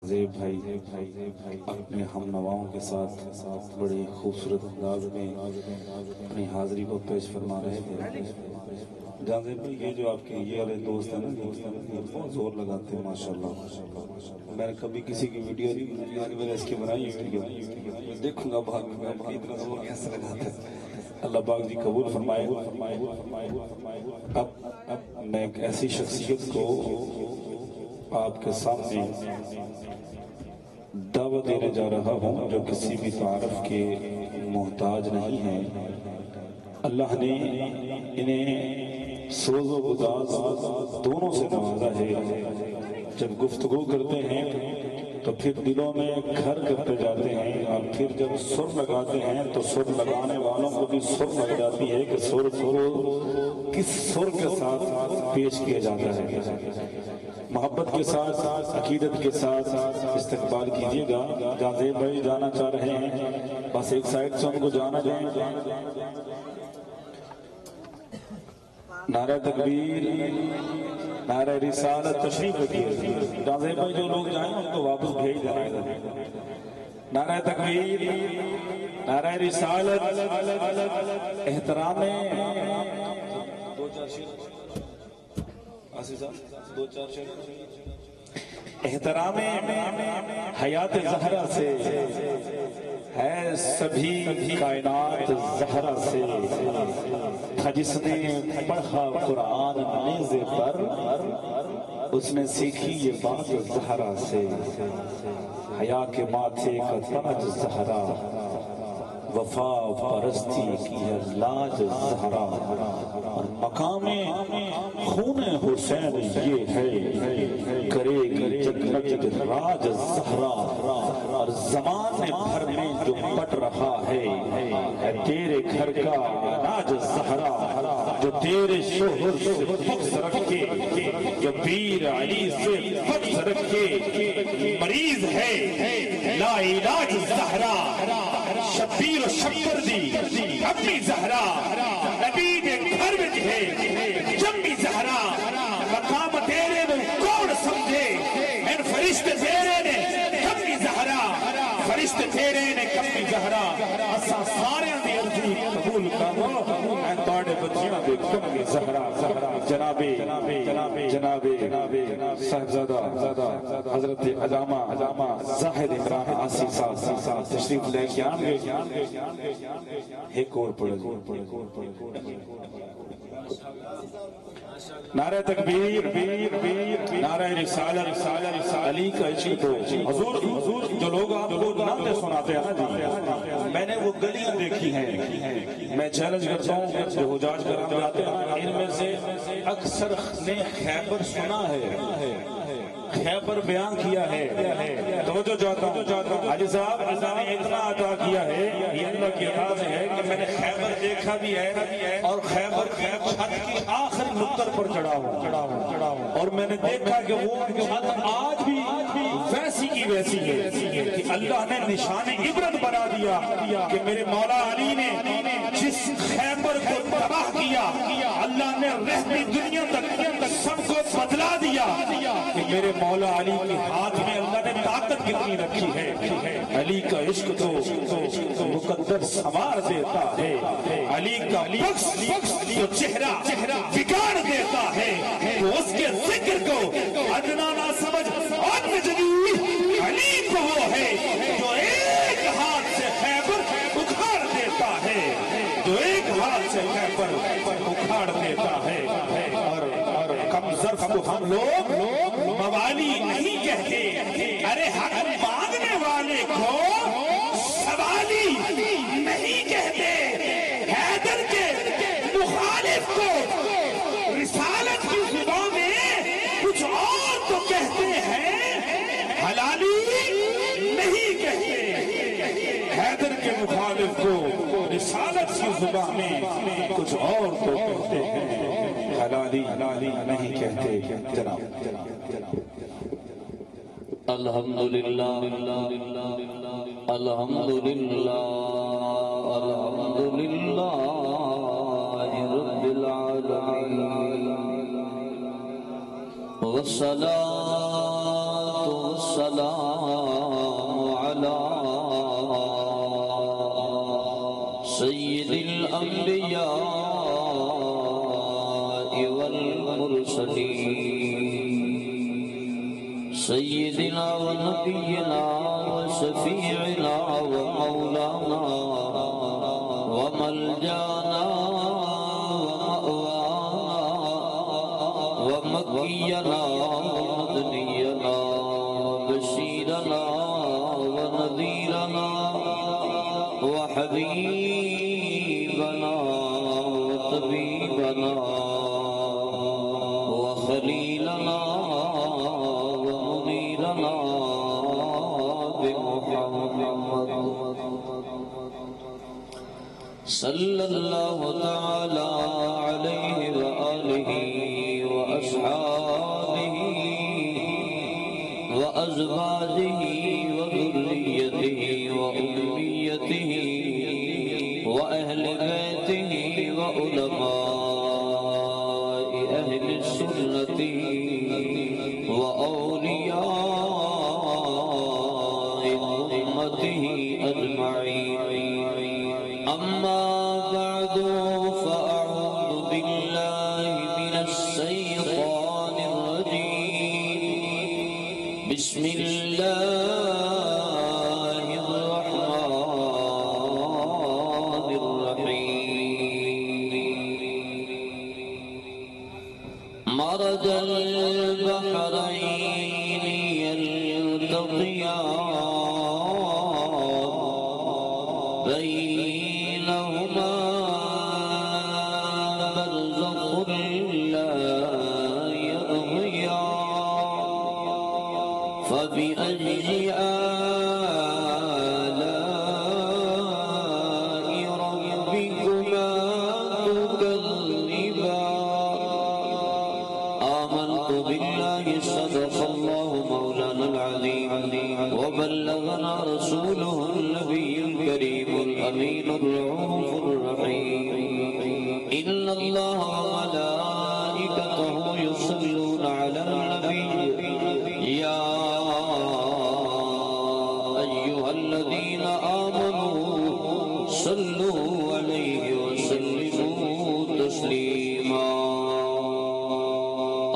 زیب بھائی اپنے ہم نواؤں کے ساتھ بڑی خوبصورت انداز میں اپنی حاضری کو پیش فرما رہے تھے۔ جان زیب بھائی یہ جو آپ کے یہ والے دوست ہیں نا، یہ بہت زور لگاتے ہیں ماشاءاللہ۔ میں نے کبھی کسی کی ویڈیو نہیں، میں نے اس کی بنائی ہے ویڈیو، دیکھوں گا بعد میں اتنا زور کیسے لگاتے ہیں۔ اللہ پاک جی قبول فرمائے۔ اب میں ایک ایسی شخصیت کو آپ کے سامنے دعوت دینے جا رہا ہوں جو کسی بھی تعارف کے محتاج نہیں ہے۔ اللہ نے انہیں سوز و گداز دونوں سے نوازا ہے۔ جب گفتگو کرتے ہیں تو پھر دلوں میں گھر کرتے جاتے ہیں، اور پھر جب سر لگاتے ہیں تو سر لگانے والوں کو بھی سر لگ جاتی ہے کہ سر کو کس سر کے ساتھ پیش کیا جاتا ہے۔ محبت کے ساتھ، عقیدت کے ساتھ استقبال کیجیے گا۔ جہاں زیب بھائی جانا چاہ رہے ہیں بس ایک سائڈ سے ان کو جانا جائیں۔ نعرہ تکبیر، نعرہ رسالت، تشریف رکھیے۔ جہاں زیب بھائی جو لوگ جائیں ان کو واپس بھیج دینا ہے۔ نعرہ تکبیر، نعرہ رسالت، احترام احترام حیات زہرا سے ہے سبھی کائنات زہرا سے، تھا جس نے پڑھا قرآن نیزے پر، اس نے سیکھی یہ بات زہرا سے۔ حیا کے ماتھے کا تاج زہرا، وفا پرستی کی ہے لاج زہرا، اور مقام خون حسین یہ ہے، کرے گی جنت راج زہرا، اور زمانے بھر میں جو پٹ رہا ہے تیرے گھر کا راج زہرا، جو تیرے شوہر سے بغض رکھے، جو پیر علی سے بغض رکھے، مریض ہے لا علاج زہرا، شبیر و شبر دی اپنی زہرا، نبی دے گھر میں ہے جمی زہرا، مقام تیرے میں کون سمجھے، ان فرشتے تیرے نے کمی زہرا، فرشتے تیرے نے کمی زہرا، اساں سارے دی عرضی قبول کرو، میں تواڈے بچیاں دے کمی زہرا۔ جناب صاحبزادہ حضرت علامہ زاہد عمران آسی صاحب تشریف لے کے آن گے۔ ایک اور پڑھ نعرہ تکبیر، نعرہ رسالت، علی کا عشق تو حضور جو لوگ آپ کو نعتیں سناتے ہیں نا جی، میں نے وہ گلیاں دیکھی ہیں، میں چیلنج کرتا ہوں جو حجاج کرام جاتے ہیں ان میں سے اکثر نے خیبر سنا ہے، خیبر بیان کیا ہے۔ توجہ چاہتا ہوں حاجی صاحب، اللہ نے اتنا عطا کیا ہے، یہ اللہ کی عطا سے ہے کہ میں نے خیبر دیکھا بھی ہے، اور خیبر چھت کی آخری نقطہ پر چڑھا ہوں، اور میں نے دیکھا کہ وہ چھت آج بھی ویسی کی ویسی ہے کہ اللہ نے نشان عبرت بنا دیا کہ میرے مولا علی نے جس خیبر کو تباہ کیا، اللہ نے رہتی دنیا تک سب کو بدلا دیا کہ میرے مولا علی کے ہاتھ میں اللہ نے طاقت کتنی رکھی ہے۔ علی کا عشق تو مقدر سنوار دیتا ہے، علی کا بخش تو چہرہ بگاڑ دیتا ہے، تو اس کے ذکر کو ادنا نہ سمجھ اور نجلی علی کو وہ ہے جو ایک ہاتھ سے خیبر اکھاڑ دیتا ہے، جو ایک ہاتھ سے خیبر اکھاڑ دیتا ہے۔ اور کم ظرف کو ہم لوگ موالی نہیں کہتے، ارے حق مانگنے والے کو سوالی نہیں کہتے، حیدر کے مخالف کو رسالت کی زبان میں کچھ اور تو کہتے ہیں، حلالی نہیں کہتے، حیدر کے مخالف کو رسالت کی زبان میں کچھ اور تو کہتے ہیں، حلالی نہیں کہتے۔ جناب الحمدللہ الحمدللہ الحمدللہ رب العالمین، والصلاة والسلام على سيد الأنبياء والمرسلين سيدنا ونبينا وشفيعنا ومولانا وملجانا ومكينا ومدنينا وبشيرنا ونذيرنا وحبيبنا وطبيبنا وخليلنا ومنيرنا بمحمد صلى الله تعالى عليه وآله وأصحابه وأزواجه وذريته وأميته وأهل بيته وعلماء أهل السنة وأولياء أمته أجمعين أما بعد فأعوذ بالله من الشيطان الرجيم بسم الله الرحمن الرحيم مرج البحرين يلتقيان بينهما برزخ لا يبغيان فبأي آلاء ربكما تكذبان آمنت بالله صدق الله مولانا العظيم وبلغنا رسوله النبي الكريم الأمين الرؤوف الرحيم إن الله وملائكته يصلون على النبي يا أيها الذين آمنوا صلوا عليه وسلموا تسليما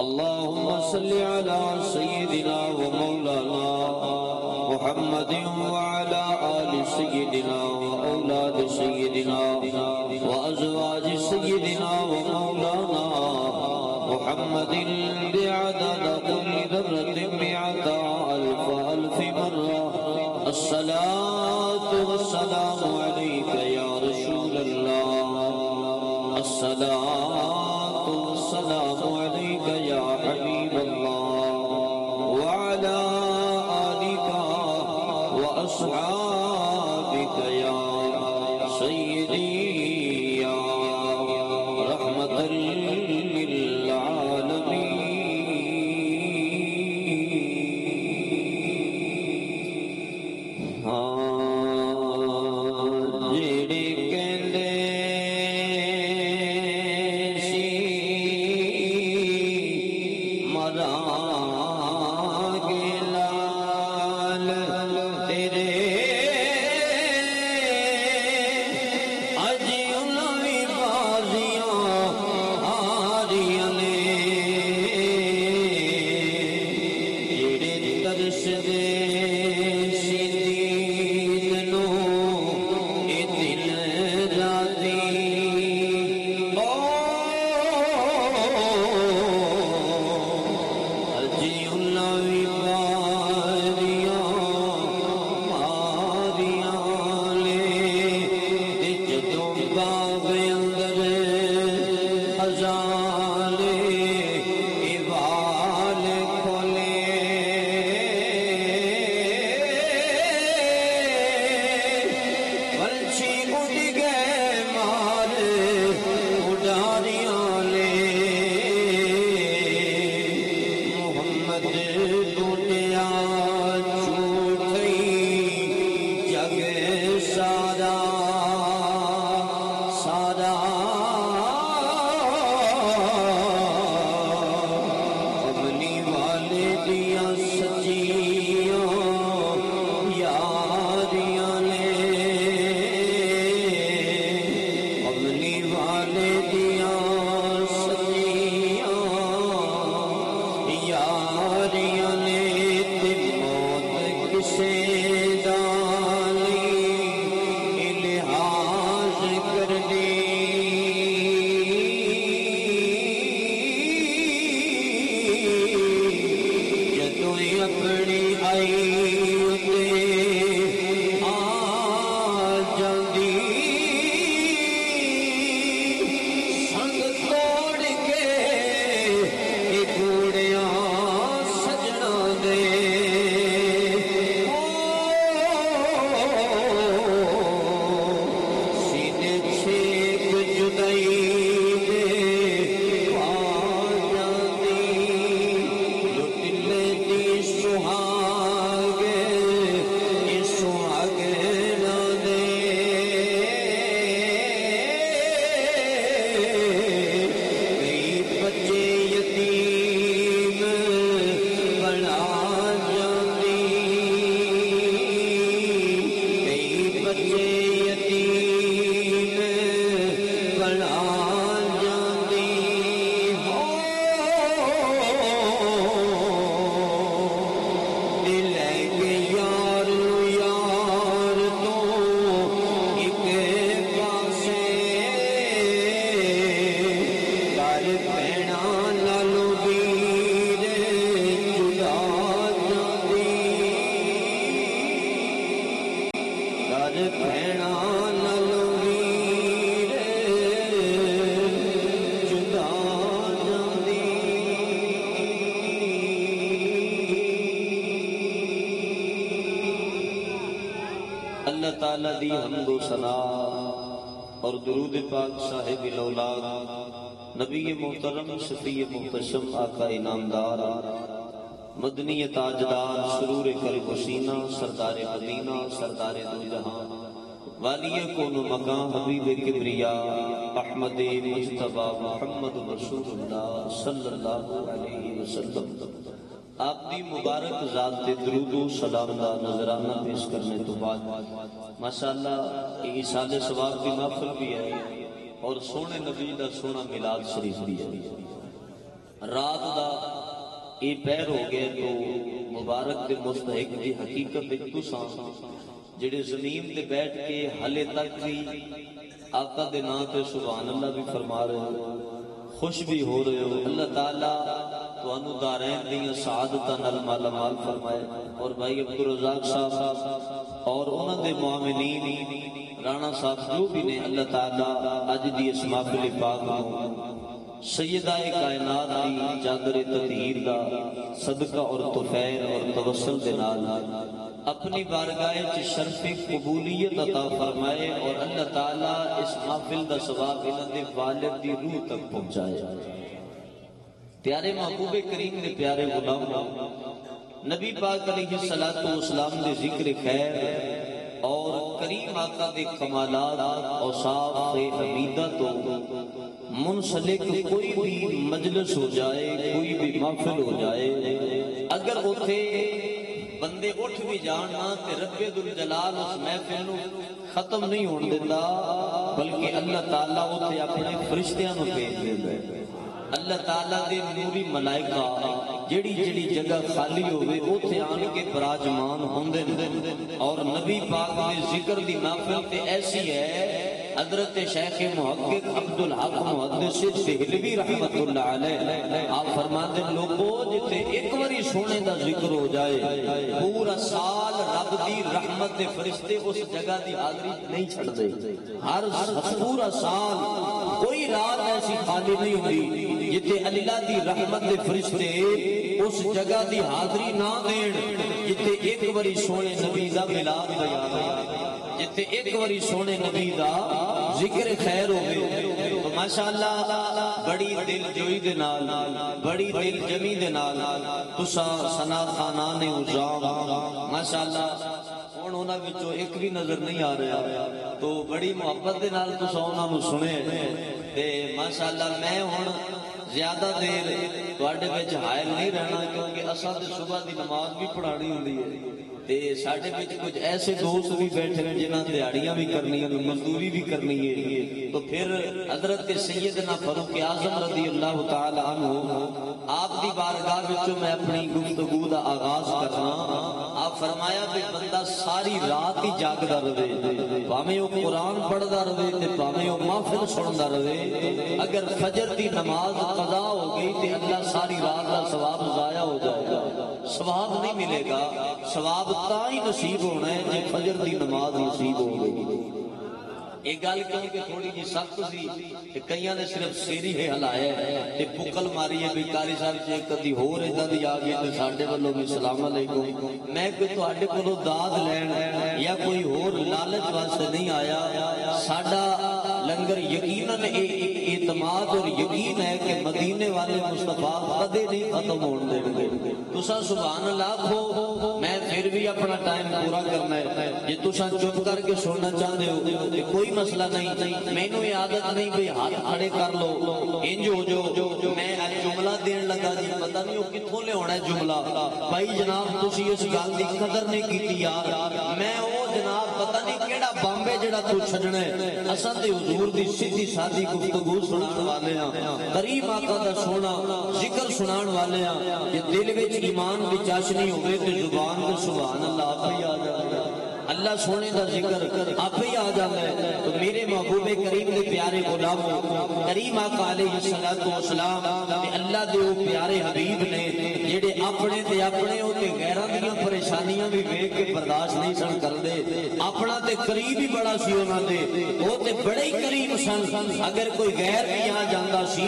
اللهم صل على سيدنا ومولانا محمد وعلى آل سيدنا وأولاد سيدنا وأزواج سيدنا ومولانا محمد بعدد كل ذرة مئة ألف مرة الصلاة والسلام عليك يا رسول الله الصلاة والسلام عليك يا حبيب الله وعلى آلك وأصحابك يا سيدي يا رحمة للعالمين بھیڑا نالوں ویرے جدا جاندی اللہ تعالیٰ دی حمد و ثنا اور درود پاک صاحب الاولاد نبی محترم شفیع محتشم آقا انعامدار مدنی تاجدار سرور قلب و سینہ سردار مدینہ سردار دو جہاں والی کون مقام حبیب کبریا احمد مجتبی محمد رسول اللہ صلی اللہ علیہ وسلم آپ دی مبارک ذات تے درود و سلام دا نظرانہ پیش کرنے تو بعد ماشاءاللہ یہ سال ثواب کی محفل بھی ہے اور سونے نبی دا سونا میلاد شریف بھی ہے رات دا یہ پیر ہو گئے تو مبارک دے مستحق دی حقیقت ایک تساں جڑے زمین دے بیٹھ کے حلے تک بھی آقا دے نام تے سبحان اللہ بھی فرما رہے ہو خوش بھی ہو رہے ہو اللہ تعالیٰ تو انو دارین دیاں سعادتاں نال مالا مال فرمائے اور بھائی عبدالرزاق صاحب اور انہوں دے معاملین رانا صاحب جو بھی نے اللہ تعالیٰ اج دی اس محفل پاک کو سیدہ کائنات دی چادر تطہیر دا صدقہ اور توفیر اور توسل دے نال اپنی بارگاہ چ شرف قبولیت عطا فرمائے اور اللہ تعالیٰ اس محفل دا ثواب انہاں دے والد دی روح تک پہنچائے پیارے محبوب کریم دے پیارے غلام نبی پاک علیہ السلام دے ذکر خیر اور کریم آقا دے کمالات اوصاف سے حمیدہ تو منسلک کوئی بھی مجلس ہو جائے کوئی بھی محفل ہو جائے اگر اتھے بندے اٹھ بھی جاننا تے رب ذوالجلال اس محفل نو ختم نہیں ہون دیتا بلکہ اللہ تعالیٰ اتھے اپنے فرشتیاں نو بھیج دیندا ہے اللہ تعالیٰ دے نوری ملائکہ جڑی جڑی جگہ خالی ہوئے اوتھے آن کے براجمان ہوندے اور نبی پاک نے ذکر دی محفل تے ایسی ہے حضرت شیخ محقق عبدالحق محدث دہلوی رحمت اللہ علیہ آپ فرماتے ہیں لوگوں جتے ایک باری سونے دا ذکر ہو جائے پورا سال رب دی رحمت دے فرشتے اس جگہ دی حاضری نہیں چھڑ دے ہر پورا سال کوئی رات ایسی خالی نہیں ہوئی جتے اللہ دی رحمت دے فرشتے اس جگہ دی حاضری نہ دین جتے ایک باری سونے نبی دا ملاد بیان ہے جتے ایک باری سونے نبی دا ذکر خیر ہوئے تو ماشاءاللہ بڑی دل جوئی دے نال بڑی دل جمی دے نال تسا سنا خانان عزام ماشاءاللہ کون ہونا بچو ایک بھی نظر نہیں آ رہا تو بڑی محبت دے نال تسا ہونا نو سنے تے ماشاءاللہ میں ہون زیادہ دیر تواڈے وچ حائل نہیں رہنا کیونکہ اساں تے صبح دی نماز بھی پڑھانی ہوندی ہے تے ساڈے وچ کچھ ایسے دوست بھی بیٹھے ہیں جنہاں دیہڑیاں بھی کرنی ہیں مزدوری بھی کرنی ہے تو پھر حضرت سیدنا فاروق اعظم رضی اللہ تعالی عنہ آپ دی بارگاہ وچوں میں اپنی گفتگو دا آغاز کرنا آپ فرمایا کہ بندہ ساری رات ہی جاگدا رہے بھاویں او قرآن پڑھدا رہے تے بھاویں او محفل سندا رہے اگر فجر دی نماز قضا ہو گئی تے اللہ ساری رات دا ثواب ضائع ہو جائے گا ثواب نہیں ملے گا ثواب تائی نصیب ہونا ہے جب فجر دی نماز نصیب ہو گئی ایک گل کہ تھوڑی جی سخت سی کہ کئیاں نے صرف سیری ہے ہلایا تے بکل ماری ہے بھی قاری صاحب جے کدی ہور ادا دی آ گئی تے ساڈے والوں بھی السلام علیکم میں کوئی تواڈے کولوں داد لین یا کوئی ہور لالچ واسطے نہیں آیا ساڈا لنگر یقیناً ایک اعتماد اور یقین ہے کہ مدینے والے مصطفیٰ کدے نہیں ختم ہون دیں گے تسا سبحان اللہ کھو میں پھر بھی اپنا ٹائم پورا کرنا ہے جے تسا چپ کر کے سننا چاہتے ہو کہ کوئی مسئلہ نہیں مینوں یہ عادت نہیں بھی ہاتھ کھڑے کر لو انج ہو جو میں جملہ دین لگا جی پتہ نہیں وہ کتھوں لے ہونا ہے جملہ بھائی جناب تسی اس گل دی قدر نہیں کیتی یار میں وہ جناب پتہ نہیں کیڑا بامبے جڑا تو چھڈنا ہے اساں تے حضور دی سیدھی سادی گفتگو سنان والے ہاں کریم آقا دا سونا ذکر سنان والے ہاں کہ دل وچ ایمان دی چاشنی ہوے تے زبان تے سبحان اللہ آپ ہی آ جائے اللہ سونے دا ذکر آپ ہی آ جاتا ہے تو میرے محبوب کریم دے پیارے غلاموں کریم آقا علیہ السلام تے اللہ دے وہ پیارے حبیب نے جڑے اپنے تے اپنے ہوتے غیراں دیاں پریشانیاں بھی ویکھ کے برداشت نہیں سن کردے اپنا تے قریب ہی بڑا سی انہاں دے او تے بڑے ہی قریب سن اگر کوئی غیر بھی آ جاندا سی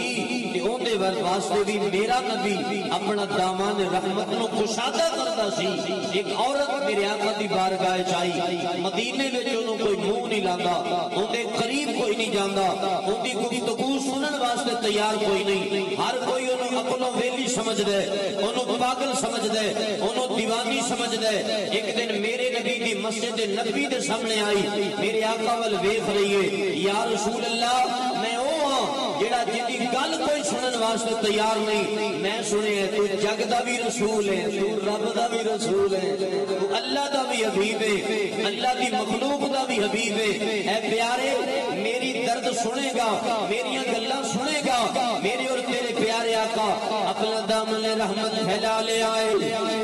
تے اون دے واسطے بھی میرا نبی اپنا دامان رحمت نو کشادہ کردا سی ایک عورت میرے آقا دی بارگاہ وچ آئی مدینے وچ اونوں کوئی منہ نہیں لاندا اون دے قریب کوئی نہیں جاندا اون دی گفتگو سنن واسطے تیار کوئی نہیں ہر کوئی اونوں اپنا ویلی سمجھدا ہے اونوں پاگل سمجھدا ہے اونوں دیوانی سمجھدا ہے ایک دن میرے نبی دی مسجد نبوی دے سامنے آئی میرے آقا ول ویکھ رہی ہے یا رسول اللہ میں او ہاں جڑا جدی گل کوئی سنن واسطے تیار نہیں میں سنیا تو جگ دا بھی رسول ہے تو رب دا بھی رسول ہے تو اللہ دا بھی حبیب ہے اللہ دی مخلوق دا بھی حبیب ہے اے پیارے میری درد سنے گا میری گلاں سنے گا میرے اور تیرے پیارے آقا اپنا دامن رحمت پھیلا لے آئے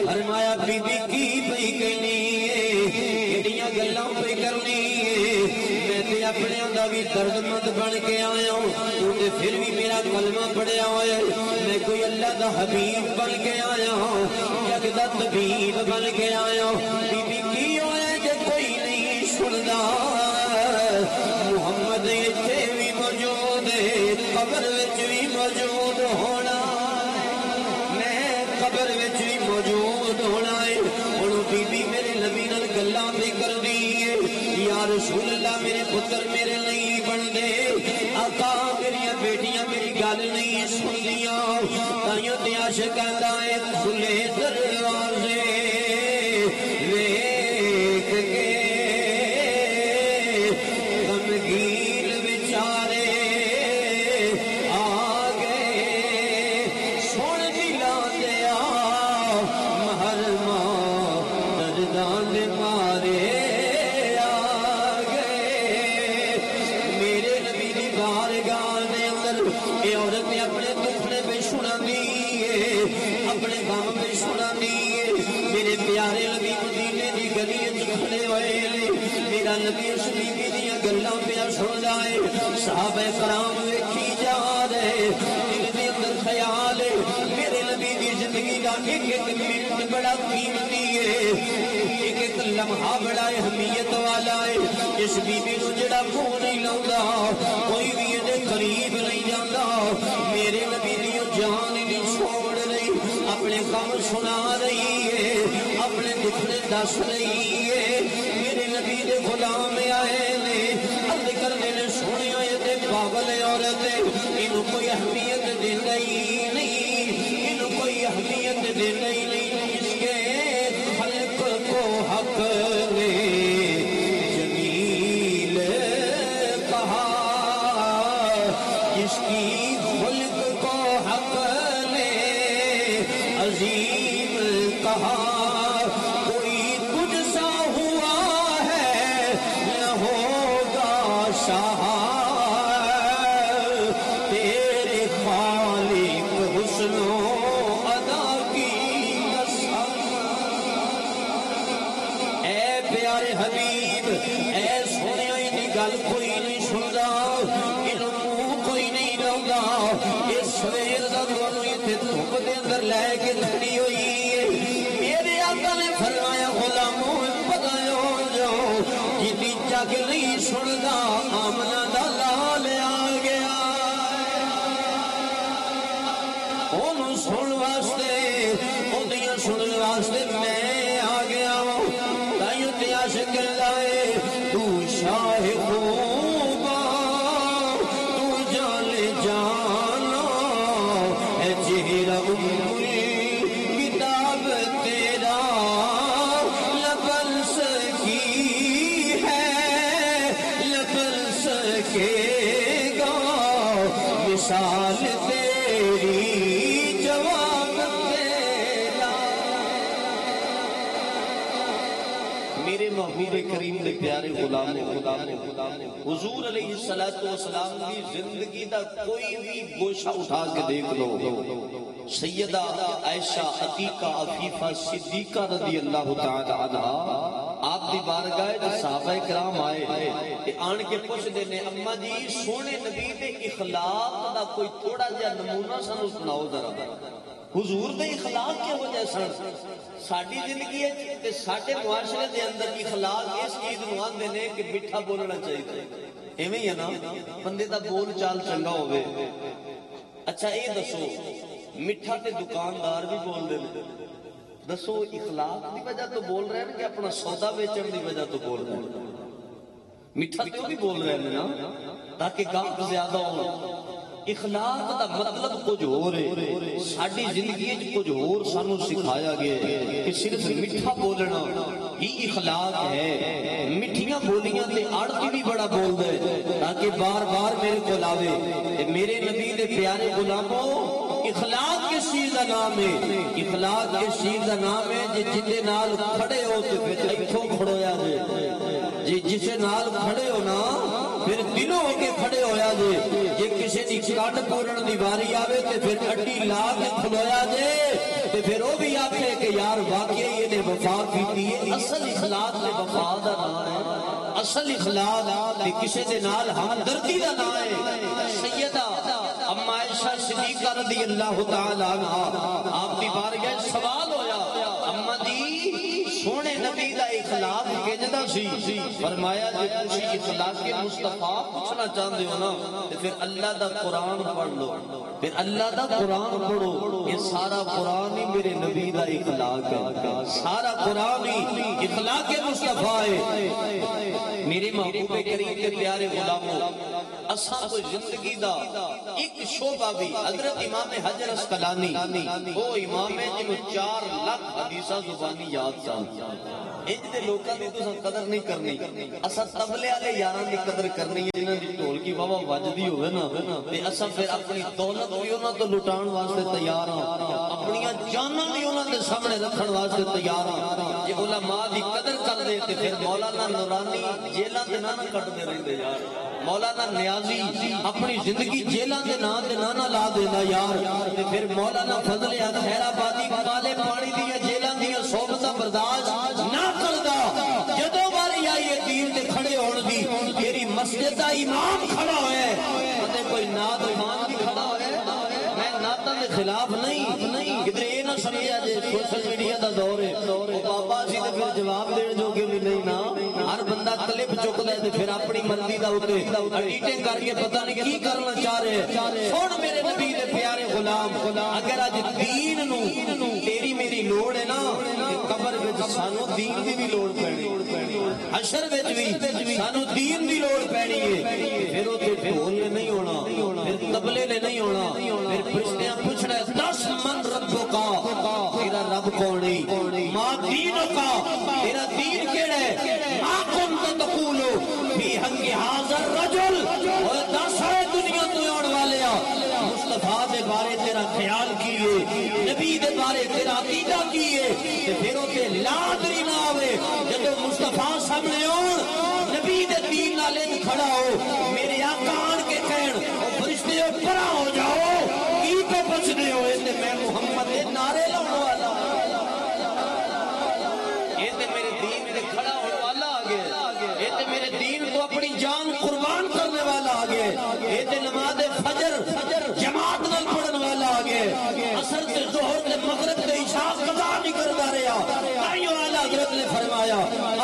فرمایا بی بی کی پئی کہنی ہے کیڑیاں گلاں پئی کرنی ہے میں تے اپنے دا بھی درد مند بن کے آیا ہوں تو تے پھر بھی میرا کلمہ پڑھیا ہوئے میں کوئی اللہ دا حبیب بن کے آیا ہوں جگ دا طبیب بن کے آیا ہوں بی بی کی ہوئے جے کوئی نہیں سندا محمد ایتھے بھی موجود ہے قبر وچ بھی موجود ہونا میں قبر وچ بھی موجود ہونا ہے ہن بی بی میرے نبی نال گلاں بھی کردی ہے یا رسول اللہ میرے پتر میرے نہیں بن دے آقا میری بیٹیاں میری گل نہیں سندیاں تائیوں تے عاشق کہندا ہے کھلے دروازے ویکھ کے غمگین بیچارے آ گئے سن دلاں دیا محرماں درداں دے مارے اے عورت نے اپنے دکھنے پہ سنا دیئے اپنے غم پہ سنا دیئے میرے پیارے نبی مدینے دی گلی کھڑے ہوئے میرا نبی اس بیوی دیاں گلاں پہ سن جائے صحابہ کرام ویکھی جا رہے دل دے اندر خیال ہے میرے نبی دی زندگی دا ایک ایک منٹ بڑا قیمتی ہے ایک ایک لمحہ بڑا اہمیت والا ہے اس بیوی نو جڑا کوئی نہیں لاؤندا کوئی بھی دے قریب نہیں جاندا میرے نبی دی جان نہیں چھوڑ رہی اپنے غم سنا رہی ہے اپنے دکھنے دس رہی ہے میرے نبی دے غلام آئے نے عرض کرنے نے سنیا یہ تے پاگل عورت انہوں کوئی اہمیت دیندا ہی نہیں انہوں کوئی اہمیت دیندا ہی نہیں اس کے خلق کو حق نے جمیل کہا جس کی خلق کو حق نے عظیم کہا کوئی تجھ سا ہوا ہے نہ ہوگا شاہ تیرے خالق حسن و ادا کی قسم اے پیارے حبیب اے سنیا دی گل کوئی نہیں سندا کوئی نہیں لاؤندا اس سویر دا تانوں ایتھے دھوپ دے اندر لے کے کھڑی ہوئی ہے میرے آقا نے فرمایا غلاموں پتہ ہو جاؤ جدی جگ نہیں سندا آمنہ دا لال آ گیا اونوں سن واسطے اودیاں سنن واسطے میں آ گیا ہوں تائیوں تے عاشق کہندا ہے تو شاہ خوبا جانا ہے چہرہ کتاب تیرا لبل سکی ہے لبل سکے گا مثال تیری جواب تیرا میرے محبوب کریم دے پیارے غلام حضور علیہ السلام کی زندگی دا کوئی بھی گوشہ اٹھا کے دیکھ لو سیدہ عائشہ عتیقہ عفیفہ صدیقہ رضی اللہ تعالی عنہا آپ دی بارگاہ دے صحابہ کرام آئے تے آن کے پوچھ دینے اماں جی سونے نبی دے اخلاق دا کوئی تھوڑا جا نمونہ سانو سناؤ ذرا حضور دے اخلاق کے وجہ سن ساڈی زندگی تے ساڈے معاشرے دے اندر اخلاق اس چیز نوں آندے نے کہ میٹھا بولنا چاہیے ایویں ہی ہے نا بندے دا بول چال چنگا ہوے اچھا اے دسو میٹھا تے دکاندار بھی بول دے دسو اخلاق دی وجہ تو بول رہے ہیں کہ اپنا سودا بیچن دی وجہ تو بول رہے ہیں میٹھا کیوں بھی بول رہے ہیں نا تاکہ گاہک زیادہ ہو اخلاق دا مطلب کچھ اور ہے ساڈی زندگی وچ کچھ اور سانو سکھایا گیا ہے کہ صرف میٹھا بولنا ہی اخلاق ہے میٹھیاں بولیاں تے آڑتی بھی بڑا بولدا ہے تاکہ بار بار میرے کول آوے تے میرے نبی دے پیارے غلاموں اخلاق کس چیز کا نام ہے اخلاق کس چیز کا نام ہے جے نال کھڑے ہو تے پھر ایتھوں کھڑویا جے جسے نال کھڑے ہو نا پھر دلوں ہو کے کھڑے ہویا جے جے کسی دی کٹ پورن دی واری آوے تے پھر اڈی لا کے کھلویا جے تے پھر وہ بھی آکھے کہ یار واقعی یہ نے وفا کیتی ہے اصل اخلاق تے وفا دا نام ہے اصل اخلاق تے کسی دے نال ہمدردی دا نام ہے سیدہ اما عائشہ صدیقہ رضی اللہ تعالی عنہا آپ کی بارگاہ سوال ہویا اما جی سونے نبی دا اخلاق کیجدا سی فرمایا جے تسی اخلاق کے مصطفیٰ پوچھنا چاہتے ہو نا تے پھر اللہ دا قرآن پڑھ لو پھر اللہ دا قرآن پڑھو یہ سارا قرآن ہی میرے نبی دا اخلاق ہے سارا قرآن ہی اخلاق کے مصطفیٰ ہے میرے محبوب کریم کے پیارے غلاموں اساں کوئی زندگی دا ایک شعبہ بھی حضرت امام حجر اسقلانی وہ امام ہے جنہوں 4 لاکھ حدیثہ زبانی یاد سان انج دے لوکاں دی تساں قدر نہیں کرنی اساں تبلے والے یاراں دی قدر کرنی ہے جنہاں دی ڈھول کی واوا وجدی ہوے نا تے اساں پھر اپنی دولت بھی انہاں تو لٹان واسطے تیار ہاں اپنی جاناں بھی انہاں دے سامنے رکھن واسطے تیار ہاں جے علماء دی قدر کر دے تے پھر مولانا نورانی جیلاں تے نہ کٹ دے رہندے یار مولانا نیازی اپنی زندگی جیلاں دے نام تے نہ لا دیندا یار تے پھر مولانا فضل خیر آبادی کالے پانی دی جیلاں دی صحبتاں برداشت نہ کردا جدوں واری آئی دین تے کھڑے ہون دی تیری مسجد دا امام کھڑا ہوئے تے کوئی نعت خان بھی کھڑا ہوئے میں نعتاں دے خلاف نہیں کدھر اے نہ سمجھا جے سوشل میڈیا دا دور ہے بابا جی تے پھر جواب دین جو کہ بھی نہیں نا ہر بندہ کلپ چکدا ہے تے پھر اپنی مرضی دا اوتے ایڈیٹنگ کر کے پتہ نہیں کی کرنا چاہ رہے سن میرے نبی دے پیارے غلام اگر اج دین نو تیری میری لوڑ ہے نا قبر وچ سانو دین دی بھی لوڑ پینی حشر وچ بھی سانو دین دی لوڑ پینی ہے پھر اوتے ڈھول نے نہیں ہونا پھر تبلے نے نہیں ہونا پھر فرشتیاں پوچھنا ہے 10 من ربوں کا تیرا رب کون ہے ماں دینوں کا تیرا دین کیڑا ہے ماں کنت تقولو فی حق حاضر رجل اور 10 دنیا تو آن والے مصطفیٰ دے بارے تیرا خیال کیے نبی دے بارے تیرا عقیدہ کیے تے پھر اوتے لادری نہ آوے جدوں مصطفیٰ سامنے ہون نبی دے دین نالے کھڑا ہو میرے آقا آن کے کہن او فرشتے پرا ہو جاؤ کی پہ بچنے ہوئے تے میں محمد دے نعرے لاؤن والا یہ تے میرے دین دے کھڑا ہونے والا آگے یہ تے میرے دین کو اپنی جان قربان کرنے والا آگے یہ تے نماز فجر جماعت نال پڑھن والا آگے عصر تے ظہر تے مغرب تے عشاء قضا نہیں کرتا رہا تائیوں اعلیٰ حضرت نے فرمایا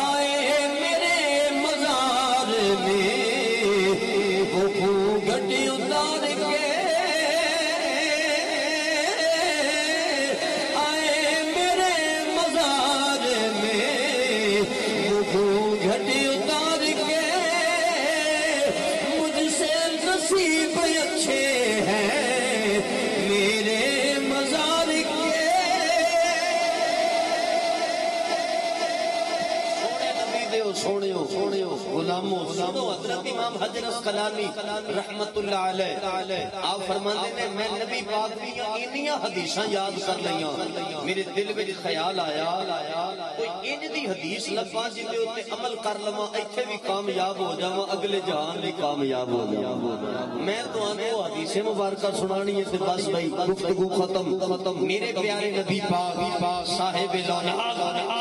آئے میرے مزار میں وہ گھٹی اتار کے آئے میرے مزار میں وہ گھٹی اتار کے مجھ سے نصیب اچھے ہیں میرے مزار کے سوڑیو غلاموں حضرت امام حجر اسقلانی رحمت اللہ علیہ آپ فرماتے ہیں میں نبی پاک کی انیاں حدیثاں یاد کر لیاں میرے دل میں خیال آیا کوئی انج دی حدیث لباں جتے ہوتے عمل کر لواں ایتھے بھی کامیاب ہو جاواں اگلے جہان بھی کامیاب ہو جاواں میں تو آنے وہ حدیث مبارکہ سنانی ہے تے بس بھائی گفتگو ختم میرے پیارے نبی پاک صاحب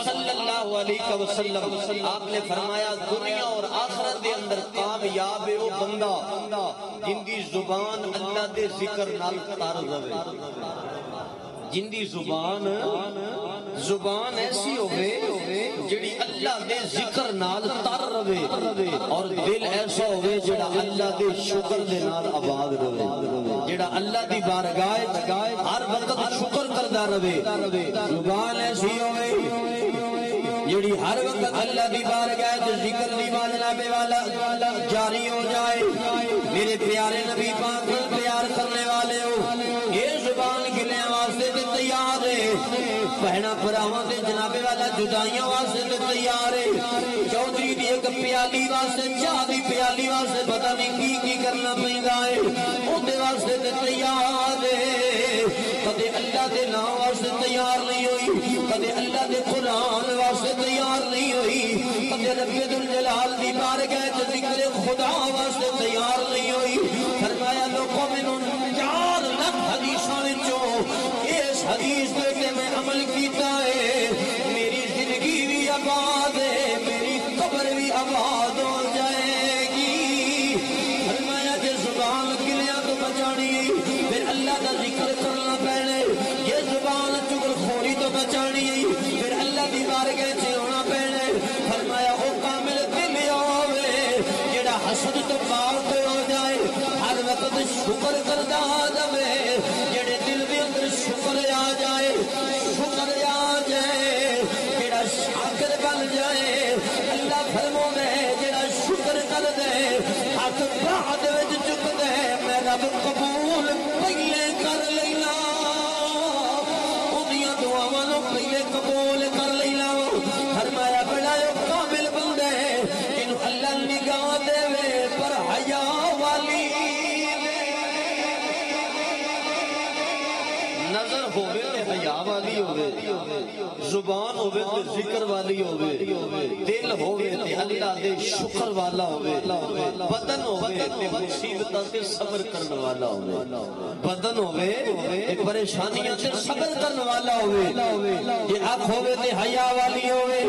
صلی اللہ علیہ وسلم آپ نے فرمایا دنیا اور آخرت دے اندر کامیاب ہے وہ بندہ جن دی زبان اللہ دے ذکر نال تر رہے جن دی زبان ایسی ہوئے جڑی اللہ دے ذکر نال تر رہے اور دل ایسا ہوئے جڑا اللہ دے شکر دے نال آباد رہے، جڑا اللہ دی بارگاہ ہر وقت شکر کردا رہے۔ زبان ایسی ہوئے جڑی ہر وقت اللہ دی بارگاہ تے ذکر دی جناب والا جاری ہو جائے۔ میرے پیارے نبی پاک پیار کرنے والے ہو، یہ زبان گلے واسطے تے تیار ہے، بہنا بھراواں تے جناب والا جدائیاں واسطے تے تیار ہے، چودھری دی ایک پیالی واسطے چاہ دی پیالی واسطے پتہ نہیں کی کرنا پیندا ہے، اودے واسطے تے تیار ہے۔ کدے اللہ دے نام واسطے تیار نہیں ہوئی، کدے اللہ دے قرآن واسطے تیار نہیں ہوئی، کدے رب ذوالجلال دی بارگاہ تے ذکر خدا واسطے تیار نہیں ہوئی۔ فرمایا لوگوں میں 4 لاکھ حدیثاں وچوں اس حدیث تے کہ میں عمل کیتا ہے، میری زندگی بھی آباد ہے، میری قبر بھی آباد ہو جائے گی۔ فرمایا کہ زبان گلیاں تو بچانی، پھر اللہ کا ذکر کرنا پہنے، یہ زبان چغل خوری تو بچانی، پھر اللہ دی بارگاہ سے ہونا پہنے۔ فرمایا او کامل دل ہوئے جڑا حسد تو پاک ہو جائے، ہر وقت شکر کردا رہے، جڑے دل دے اندر شکر آ جائے، شکر آ جائے، جڑا شاکر بن جائے۔ اللہ فرماوندا ہے جڑا شکر کر دے ہاتھ بعد وچ چک دے، میں رب قبول پہلے کر لینا، اودیاں دعاواں نوں پہلے قبول کر لینا۔ فرمایا بڑا کامل بندہ ہے جنوں اللہ نگاہ دے پر حیا والی نظر ہوئے تے حیا والی ہوئے، زبان ہوئے تے ذکر والی ہوئے، دل ہوئے تے اللہ دے شکر والا ہوئے، بدن ہوئے تے مصیبتاں تے صبر کرنے والا ہوئے، بدن ہوئے تے پریشانیاں تے صبر کرنے والا ہوئے، یہ اکھ ہوئے تے حیا والی ہوئے۔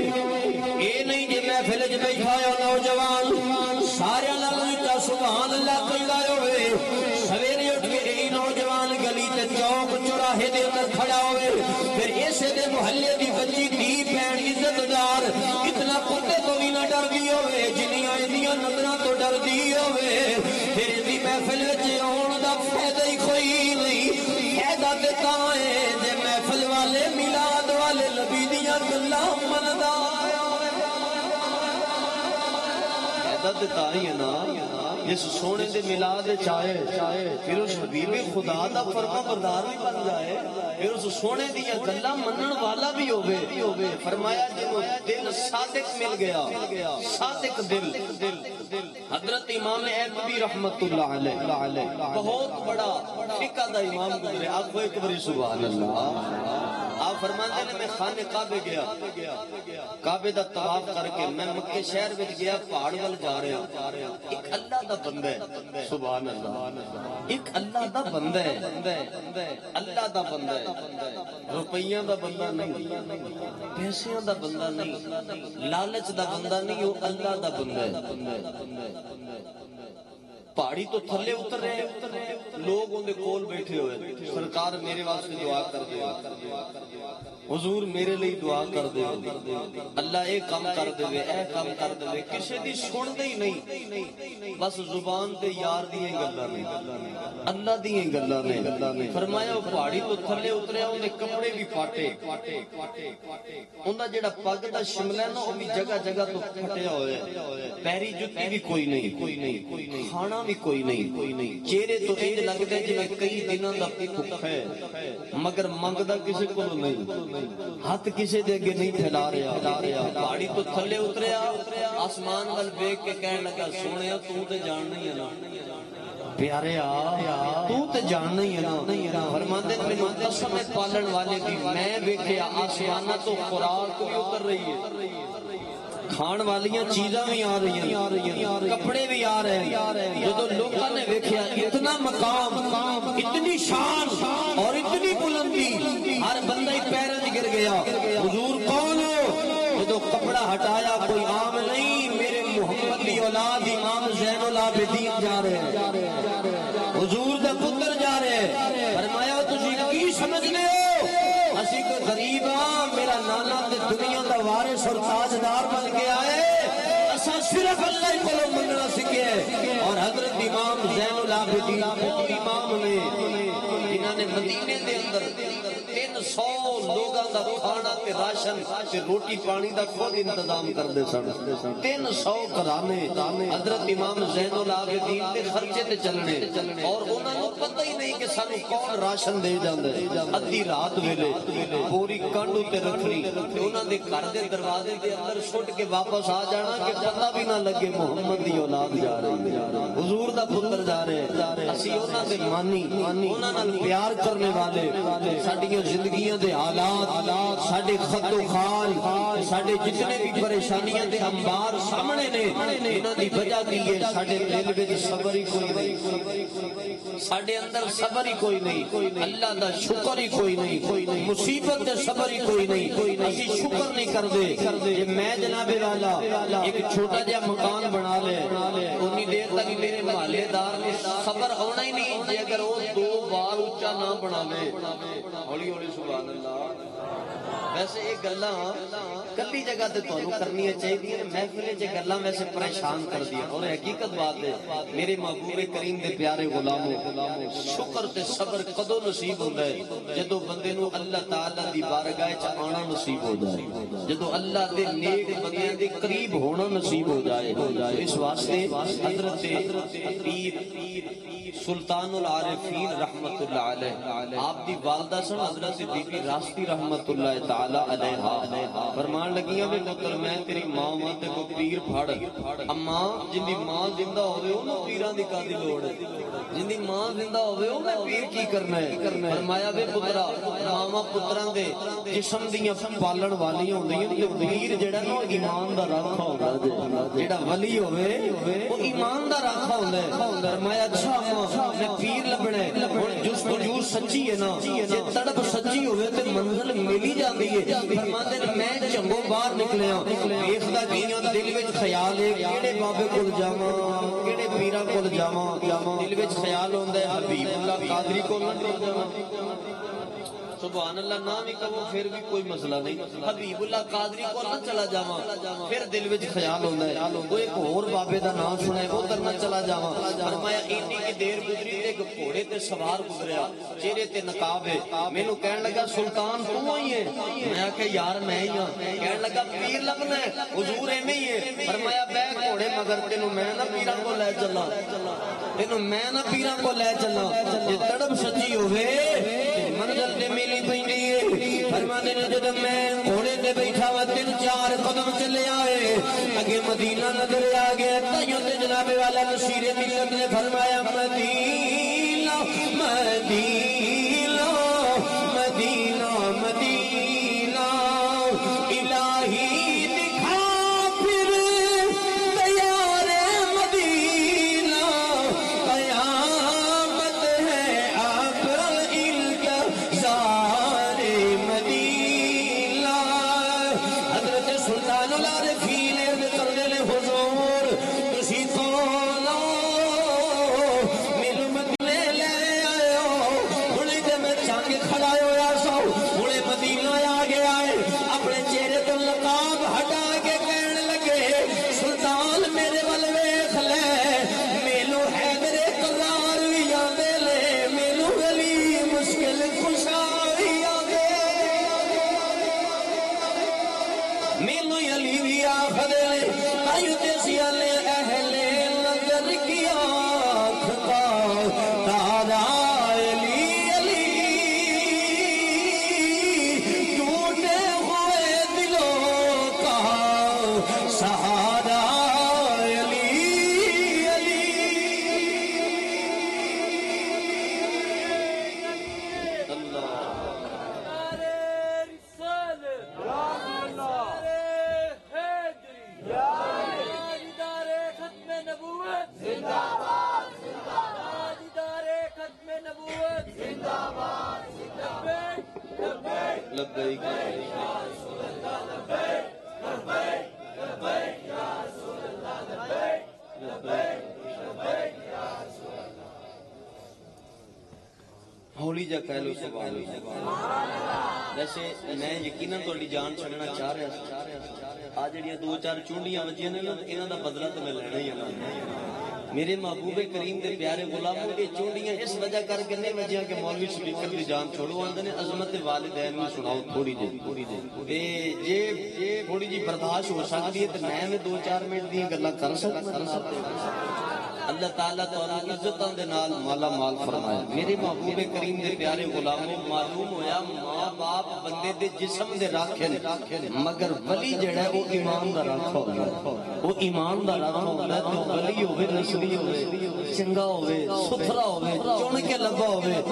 اے نہیں جے محفل وچ بیٹھا ہو نوجوان سارے نال اونچا سبحان اللہ کہدا ہوئے، سویرے اٹھ کے اے نوجوان گلی تے چوک چوراہے دے اندر کھڑا ہوئے، پھر اسے دے محلے دی بچی دھی بہن عزت دار اتنا کتے تو بھی نہ ڈر دی ہوئے جنیاں ایدیاں نظراں تو ڈر دی ہوئے، پھر دی محفل وچ آن دا فائدہ ہی کوئی نہیں۔ فائدہ تے تاں ہے جے محفل والے میلاد والے نبی دیاں گلاں مندا ہے نا، جس سونے دے میلاد چاہے پھر اس حبیب خدا دا فرما بردار بھی بن جائے، پھر اس سونے دیا گلا منن والا بھی ہوئے۔ فرمایا جب دل صادق مل گیا، صادق دل، حضرت امام ایوبی رحمت اللہ علیہ بہت بڑا فقہ دا امام گزرے، آپ کو ایک بڑی سبحان اللہ۔ آپ فرماتے ہیں میں خانہ کعبے گیا، کعبے دا طواف کر کے میں مکے شہر وچ گیا، پہاڑ وال جا رہا، ایک اللہ دا بندہ ہے، سبحان اللہ، ایک اللہ دا بندہ ہے، اللہ دا بندہ ہے، روپیاں دا بندہ نہیں، پیسیاں دا بندہ نہیں، لالچ دا بندہ نہیں، وہ اللہ دا بندہ ہے۔ پہاڑی تو تھلے اتر رہے، لوگ ان دے کول بیٹھے ہوئے، سرکار میرے واسطے دعا کر دے، حضور میرے لئی دعا کر دے، اللہ اے کام کر دے، اے کام کر دے، کسی دی سن دے ہی نہیں، بس زبان تے یار دیئے گلاں نے، اللہ دیئے گلاں نے۔ فرمایا وہ پہاڑی تو تھلے اترے، ان دے کپڑے بھی پاٹے، ان دا جڑا پگ دا شملہ ہے نا وہ بھی جگہ جگہ تو پھٹیا ہوئے، پیری جتی بھی کوئی نہیں، کھانا بھی کوئی نہیں، چہرے تو انج لگدا ہے جویں کئی دنوں دا بھوک ہے، مگر منگدا کسی کو نہیں، ہاتھ کسی دے اگے نہیں پھیلا رہا۔ پہاڑی تو تھلے اتریا، آسمان وال ویکھ کے کہن لگا سونیا تو تے جاننا ہی ہے نا پیارے تو تے جاننا ہی ہے نا۔ فرماندے نے مینوں قسم پالن والے دی میں ویکھیا آسماناں تو خوراک بھی اتر رہی ہے، کھان والیاں چیزاں بھی آ رہی ہیں، کپڑے بھی آ رہے ہیں۔ جدو لوگوں نے دیکھا اتنا مقام، اتنی شان اور اتنی بلندی، ہر بندہ ہی پیروں میں گر گیا، حضور کون ہو؟ جدو کپڑا ہٹایا کوئی عام نہیں، میرے محمد دی اولاد امام زین العابدین جا رہے ہیں، حضور دا پتر جا رہے ہیں۔ فرمایا تسی کی سمجھنے ہو؟ اسا صرف اللہ ہی کو مننا سکھے اور حضرت امام زین العابدین امام نے جنہاں نے مدینے دے اندر 300 لوگاں دا کھانا تے راشن تے روٹی پانی دا خود انتظام کردے سن 300 گھرانے حضرت امام زین العابدین تے خرچے تے چلنے اور انہاں نوں پتہ ہی نہیں کہ سانوں کون راشن دے جاندا ہے ادھی رات ویلے پوری کنڈ تے رکھنی تے انہاں دے گھر دے دروازے دے اندر سٹ کے واپس آ جانا کہ پتہ بھی نہ لگے محمد دی اولاد جا رہی ہے حضور دا پتر جا رہے اسی انہاں دے مانی انہاں نال پیار کرنے والے ساڈیاں زندگیاں دے حالات ساڈے خط و خال ساڈے جتنے بھی پریشانیاں دے انبار سامنے نے انہاں دی وجہ کی ہے ساڈے دل وچ صبر ہی کوئی نہیں ساڈے اندر صبر ہی کوئی نہیں اللہ دا شکر ہی کوئی نہیں مصیبت تے صبر ہی کوئی نہیں اسی شکر نہیں کردے کہ میں جناب والا ایک چھوٹا جہا مکان بنا لے اتنی دیر تک میرے محلے دار نے صبر ہونا ہی نہیں جے اگر وہ 2 بار اونچا نہ بنا لے ہولی ہولی سبحان اللہ ویسے یہ گلاں کلی جگہ تے تانوں کرنی چاہیے محفل وچ گلاں ویسے پریشان کر دی اور حقیقت بات ہے میرے محبوب کریم دے پیارے غلاموں شکر تے صبر کدوں نصیب ہوندا ہے جدوں بندے نو اللہ تعالی دی بارگاہ وچ آنا نصیب ہو جائے جدوں اللہ دے نیک بندیاں دے قریب ہونا نصیب ہو جائے اس واسطے حضرت پیر سلطان العارفین رحمت اللہ علیہ آپ دی والدہ سن حضرت بی بی راستی رحمت اللہ تعالی علیہا فرمان لگیاں وے پتر میں تیری ماں ماں تے کو پیر پھڑ اما جن دی ماں زندہ ہوے اونوں پیراں دی کادی لوڑ ہے جن دی ماں زندہ ہوے او میں پیر کی کرنا ہے فرمایا وے پترا ماواں پتراں دے جسم دیاں پالن والیاں ہوندیاں تے پیر جڑا نا ایمان دا راکھا ہوندا جڑا ولی ہوے او ایمان دا راکھا ہوندا ہے فرمایا اچھا میں پیر لبنا ہے ہن جستجو سچی ہے نا جے تڑپ سچی ہوے تے منزل ملی جاندی ہے فرماندے نے میں چنگو باہر نکلیا ویکھدا گیاں دل وچ خیال ہے کیڑے بابے کول جاواں کیڑے پیراں کول جاواں دل وچ خیال ہوندا ہے حبیب اللہ قادری کول نہ جاواں سبحان اللہ نام ہی کہو پھر بھی کوئی مسئلہ نہیں حبیب اللہ قادری کو نہ چلا جاواں پھر دل وچ خیال ہوندا ہے کوئی ایک اور بابے دا نام سنا ہے ادھر نہ چلا جاواں فرمایا اینی کی دیر گزری تے ایک گھوڑے تے سوار گزریا چہرے تے نقاب ہے مینوں کہن لگا سلطان تو ہی ہے میں کہ یار میں ہی ہاں کہن لگا پیر لبنا ہے حضور ایویں ہی ہے فرمایا بیٹھ گھوڑے مگر تینوں میں نہ پیراں کو لے چلاں تینوں میں نہ پیراں کو لے چلاں جے تڑپ سچی ہوے منزل تے ملی پیندی ہے فرماندے نے جدوں میں گھوڑے تے بیٹھا وا 3-4 قدم چلے آئے اگے مدینہ نظر آ گیا تائیوں تے جناب والا نصیر ملت نے فرمایا مدینہ مدینہ مدینہ مدینہ الہی دکھا پھر تیار مدینہ قیامت ہے اب الکزار مدینہ حضرت سلطان العارفین کرنے لے حضور تسی کون میرے مدینے لے آئے ہو ہنے تے میں چاہ کے کھڑا ہویا سو ہنے مدینہ آ گیا ہے اپنے چہرے تو لقاب ہٹا کے کہنے لگے سلطان میرے ول ویکھ لے مینوں حیدر قرار وی آندے لے مینوں ولی مشکل کشا وی آندے مینوں علی وی آکھدے نے تائیوں تے سیالے اہل نظر کی آنکھ کا تارا علی علی ٹوٹے ہوئے دلوں کا سہارا علی علی لبیک ہولی جا کہہ لو سبحان اللہ ویسے میں یقیناً تہاڈی جان چھڈنا چاہ رہا سی جڑیاں دو چار چونڈیاں وجیاں نے انہاں دا بدلہ تے میں لینا ہی ہے میرے محبوب کریم دے پیارے غلاموں یہ چونڈیاں اس وجہ کر کے نہیں وجیاں کہ مولوی سپیکر دی جان چھوڑو آندے نے عظمت والدین میں سناؤ تھوڑی جی تے جے تھوڑی جی برداشت ہو سکتی ہے تے میں دو چار منٹ دی گلاں کر سکتا اللہ تعالیٰ تو عزتاں دے نال مالا مال فرمائے میرے محبوب کریم دے پیارے غلاموں معلوم ہویا ماں باپ بندے دے جسم دے راکھے مگر ولی جڑا ہے وہ ایمان دا راکھا ہوگا وہ ایمان دا راکھا ہوگا تو ولی ہوئے نسلی ہوئے چنگا ہوئے ستھرا ہوئے چن کے لبا ہوئے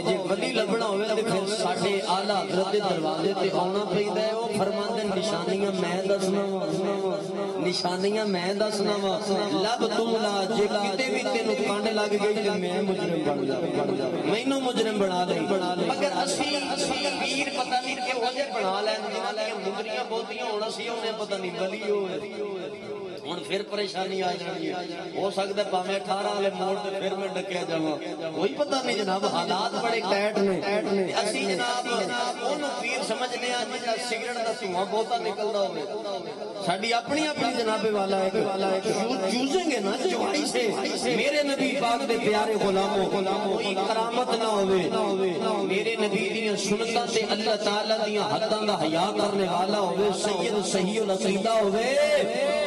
جے ولی لبنا ہوئے تو پھر ساڑھے آلہ حضرت دروازے تے آنا پہیدہ ہے وہ فرماندے نشانیاں میں دسنا نشانیاں میں دسنا لب تو لا جے کتے بھی تینوں کانڈ لگ گئی کہ میں مجرم بن جا مینوں مجرم بنا لئی مگر اسی پیر پتہ نہیں کہ وہ جے بنا لین جنہاں لے مندریاں بہتیاں ہونا سی انہیں پتہ نہیں ولی ہوئے ہن پھر پریشانی آ جانی ہے ہو سکتا ہے پاویں 18 والے موڑ تے پھر میں ڈکیا جاواں کوئی پتہ نہیں جناب حالات بڑے ٹائٹ نے اسی جناب اونوں پیر سمجھنے آ جڑا سگریٹ دا دھواں بہتا نکلدا ہوے ساڈی اپنی جناب والا ہے چوزیں گے نا چوائی سے میرے نبی پاک دے پیارے غلاموں کوئی کرامت نہ ہوے میرے نبی دیاں سنتاں تے اللہ تعالی دیاں حداں دا حیا کرنے والا ہوے سید صحیح العقیدہ ہوے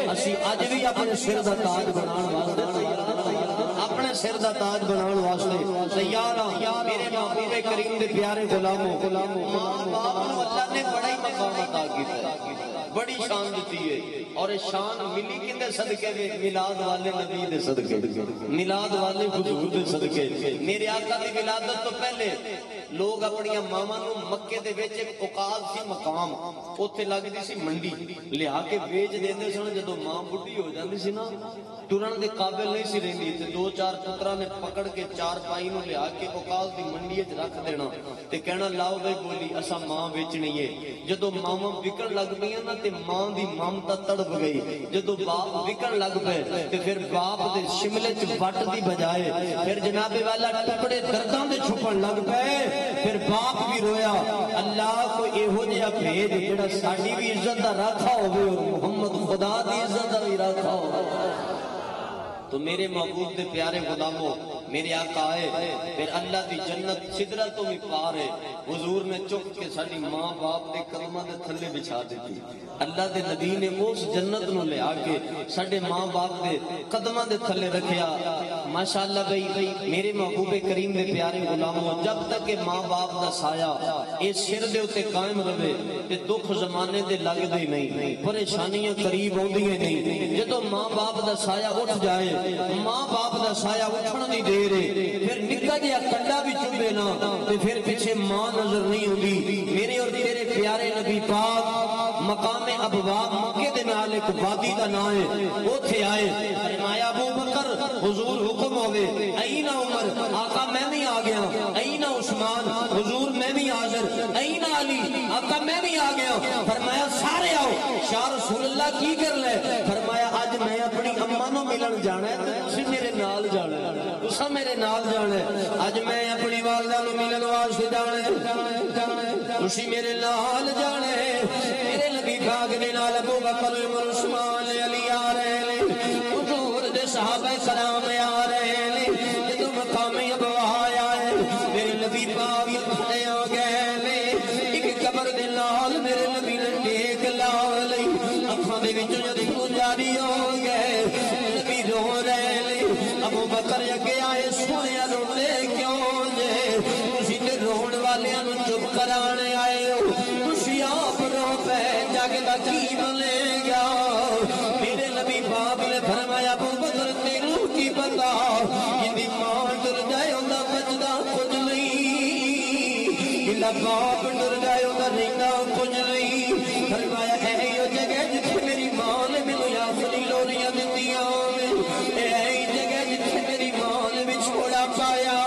اسی اج بھی اپنے سر دا تاج بنان واسطے اپنے سر دا تاج بنان واسطے تیار ہاں میرے محبوب کریم دے پیارے غلاموں ماں باپ نوں اللہ نے بڑا ہی مقام عطا کیتا ہے بڑی شان دیتی ہے اور شان ملی کدے صدقے میں میلاد والے نبی دے صدقے میلاد والے حضور دے صدقے میرے آقا دی ولادت تو پہلے لوگ اپنی ماواں نوں مکے دے وچ ایک اوقات سی مقام اوتھے لگدی سی منڈی لیا کے بیچ دیندے سن جدوں ماں بڈھی ہو جاندی سی نا ٹرن دے قابل نہیں سی رہندی تے دو چار پتراں نے پکڑ کے چار پائی نوں لیا کے اوقات دی منڈی وچ رکھ دینا تے کہنا لاؤ بھائی بولی اساں ماں ویچنی ہے جدوں ماواں وکڑ لگ پیاں نا تے ماں دی ممتا تڑپ گئی جدوں باپ وکڑ لگ پئے تے پھر باپ دے شملے چ وٹ دی بجائے پھر جناب والا ٹکڑے درداں دے چھپن لگ پئے پھر باپ بھی رویا اللہ کو ایہو جہا بھیج جڑا ساڈی بھی عزت دا راکھا ہوے اور محمد خدا دی عزت دا بھی راکھا ہوے تو میرے محبوب دے پیارے غلاموں میرے آقا آئے پھر اللہ دی جنت سدرت تو بھی پار ہے حضور نے چک کے ساڈی ماں باپ دے قدماں دے تھلے بچھا دیتی اللہ دے نبی نے اس جنت نو لے آ کے ساڈے ماں باپ دے قدماں دے تھلے رکھیا ماشاءاللہ بھائی میرے محبوب کریم دے پیارے غلاموں جب تک کہ ماں باپ دا سایہ اس سر دے اوتے قائم رہے تے دکھ زمانے دے لگدے ہی نہیں پریشانیاں قریب اوندیاں نہیں جدوں ماں باپ دا سایہ اٹھ جائے ماں باپ دا سایہ اٹھن دی دیر ہے پھر نکا جہا کنڈا بھی چوبے نا تے پھر پیچھے ماں نظر نہیں ہوندی میرے اور تیرے پیارے نبی پاک مقام ابواب مکے دے نال ایک وادی دا نام ہے اوتھے آئے فرمایا ابو بکر حضور حکم ہوے اینا عمر آقا میں بھی آ گیا اینا عثمان حضور میں بھی حاضر اینا علی آقا میں بھی آ گیا فرمایا سارے آؤ شاہ رسول اللہ کی کر لے فرمایا اج میں اپنی اماں نوں ملن جانا ہے تسی میرے نال جانا ہے تساں میرے نال جانا ہے اج میں اپنی والدہ نوں ملن واسطے جانا ہے تسی میرے نال جانا ہے میرے نبی پاک دے نال ابو بکر عمر عثمان علی آ رہے ہیں حضور دے صحابہ کرام آ رہے ہیں جدوں مقام ابوا آیا ہے میرے نبی پاک کھڑے ہو گئے ایک قبر دے نال میرے نبی نے ٹیک لا لئی اکھاں دے وچوں جدوں جاری ہو گئے نبی رو رہے ہیں ابو بکر اگے آئے سنیا روندے کیوں جے تسی تے رون والیاں نوں چپ کرانے آئے ہو تسی آپ رو پے جگ دا کی بنے گا میرے نبی پاک نے فرمایا ابو بکر تینوں کی پتا جدی ماں ڈر جائے اوندا بچدا کچھ نہیں الا باپ ڈر جائے اوندا رہندا کچھ نہیں فرمایا اے او جگہ جتھے میری ماں نے مینوں یاسری لوریاں دتیاں اے جگہ جتھے میری ماں نے وچھوڑا پایا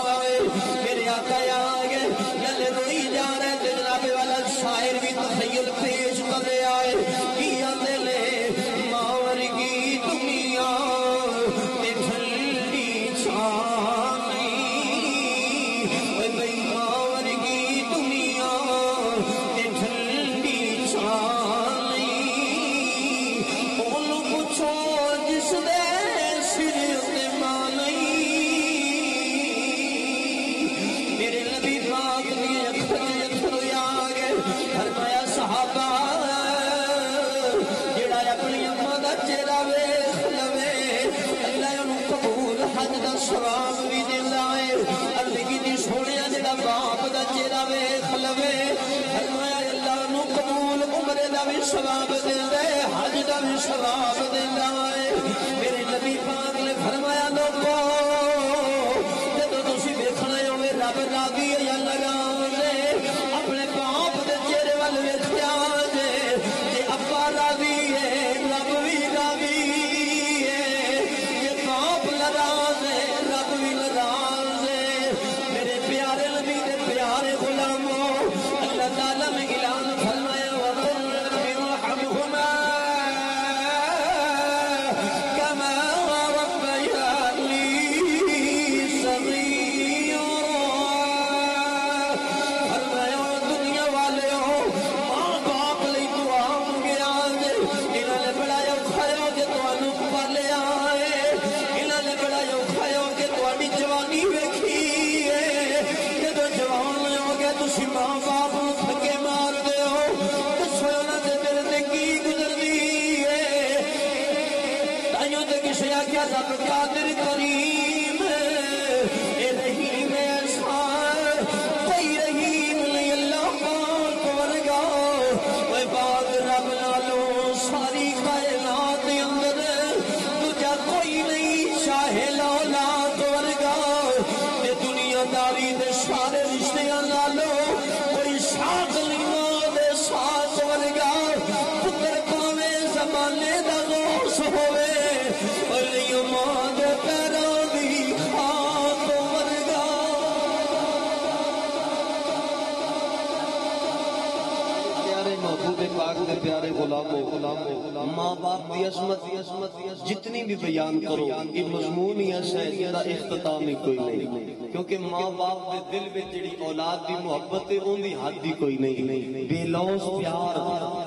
میرے آقا آ گئے گل روئی جا رہے تے جناب والا شاعر بھی تخیل پیش کر آئے کی آندے لے ماں ورگی دنیا تے ٹھنڈی چھاں نہیں اے بھئی ماں ورگی دنیا ثواب بھی دیندا ہے عرض کیتی سونیا جڑا باپ دا چہرہ ویکھ لوے فرمایا اللہ نو قبول عمرے دا بھی ثواب دیندا ہے حج دا بھی ثواب دیندا ہے میرے نبی پاک نے فرمایا لوگو جدوں تسی ویکھنا ہوے رب راضی ہے یا ناراض ہے اپنے باپ دے چہرے ول ویکھیا جے ابا راضی ہے رب بھی راضی ہے یہ باپ ناراض ہے رب بھی ناراض ہے میرے پیارے نبی دے پیارے غلاموں اللہ تعالی نے اعلان فرمایا وقل رب ارحمهما كما ربياني صغيرا فرمایا دنیا والےو ماں باپ لئی دعا منگیا جے انہاں نے بڑا اوکھا ہو کے تانوں پالیا ہے انہاں نے بڑا اوکھا ہو کے تہاڈی جوانی ویکھی ہے جدوں جوان ہو گئے تسی ماں باپ نوں تھکے مار دے ہو دسو انہاں دے دل تے کی گزردی ہے تائیوں تے کسے آکھیا رب قادر کریم اے رحیم احسان کوئی رحیم نہیں اللہ پاک ورگا اے پاک رب نالوں ساری کائنات دے اندر دوجا کوئی نہیں شاہ اولاد ورگا تے دنیا داری دے سارے رشتیاں نالوں کوئی ساتھ نہیں ماں دے ساتھ ورگا پتر پاویں زمانے دا غوث ہوئے اور نہیں ماں دے پیراں دی خاک ورگا پیارے محبوب پاک دے پیارے غلاموں ماں باپ دی عظمت جتنی بھی بیان کرو یہ مضمون ہی ایسا ہے جہاں اختتام ہی کوئی نہیں کیونکہ ماں باپ دے دل میں جڑی اولاد دی محبت ہے ان دی حد ہی کوئی نہیں بے لوث پیار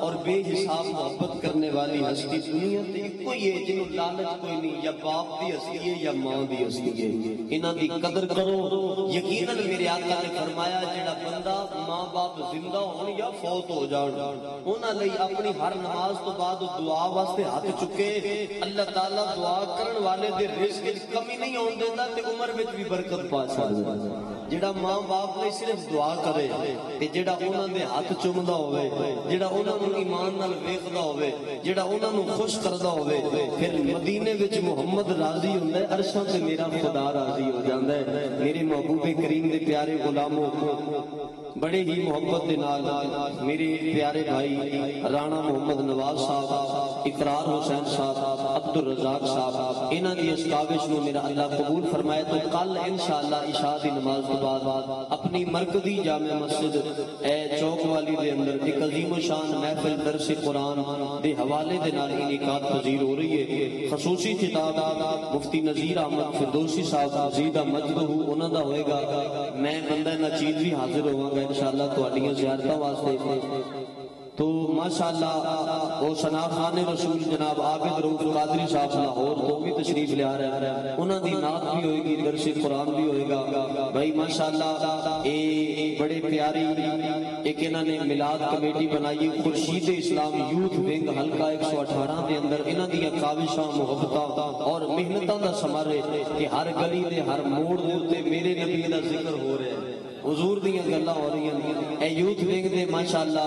اور بے حساب محبت کرنے والی ہستی دنیا تے کوئی ہے جنوں لالچ کوئی نہیں یا باپ دی ہستی ہے یا ماں دی ہستی ہے انہاں دی قدر کرو یقیناً میرے آقا نے فرمایا جڑا بندہ ماں باپ زندہ ہون یا فوت ہو جان انہاں لئی اپنی ہر نماز تو بعد دعا واسطے ہاتھ چکے اللہ تعالیٰ دعا کرن والے دے رزق وچ کمی نہیں ہون دیندا تے عمر وچ بھی برکت پا سکدا جڑا ماں باپ لئی صرف دعا کرے تے جڑا انہاں دے ہاتھ چومدا ہوے جڑا انہاں نوں ایمان نال ویکھدا ہوے جڑا انہاں نوں خوش کردا ہوے پھر مدینے وچ محمد راضی ہوندا ہے عرشاں تے میرا خدا راضی ہو جاندا ہے میرے محبوب کریم دے پیارے غلاموں بڑے ہی محبت دے نال میرے پیارے بھائی رانا محمد نواز صاحب اقرار حسین صاحب عبد الرزاق صاحب انہاں دی اسکاوش نو میرا اللہ قبول فرمائے تو کل انشاءاللہ عشاء دی نماز کے بعد اپنی مرکزی جامع مسجد اے چوک والی دے اندر ایک عظیم و شان محفل درس قرآن دے حوالے دے نال انعقاد پذیر ہو رہی ہے خصوصی خطاب مفتی نذیر احمد فردوسی صاحب زیدہ مجدہ انہاں دا ہوئے گا میں بندہ نچیز بھی حاضر ہوں گا انشاءاللہ تواڈیاں زیارتاں واسطے تو ماشاءاللہ وہ ثنا خان رسول جناب عابد روف قادری صاحب لاہور تو بھی تشریف لے آ رہے ہیں انہاں دی نعت بھی ہوئے گی درس قرآن بھی ہوئے گا بھائی ماشاءاللہ اے بڑے پیاری ایک انہاں نے میلاد کمیٹی بنائی خورشید اسلام یوتھ ونگ حلقہ 118 دے اندر انہاں دی کاوشاں محبتاں اور محنتاں دا ثمر ہے کہ ہر گلی دے ہر موڑ دے اوتے میرے نبی دا ذکر ہو رہا ہے حضور دیاں گلاں ہو رہی ہیں اے یوتھ ونگ دے ماشاءاللہ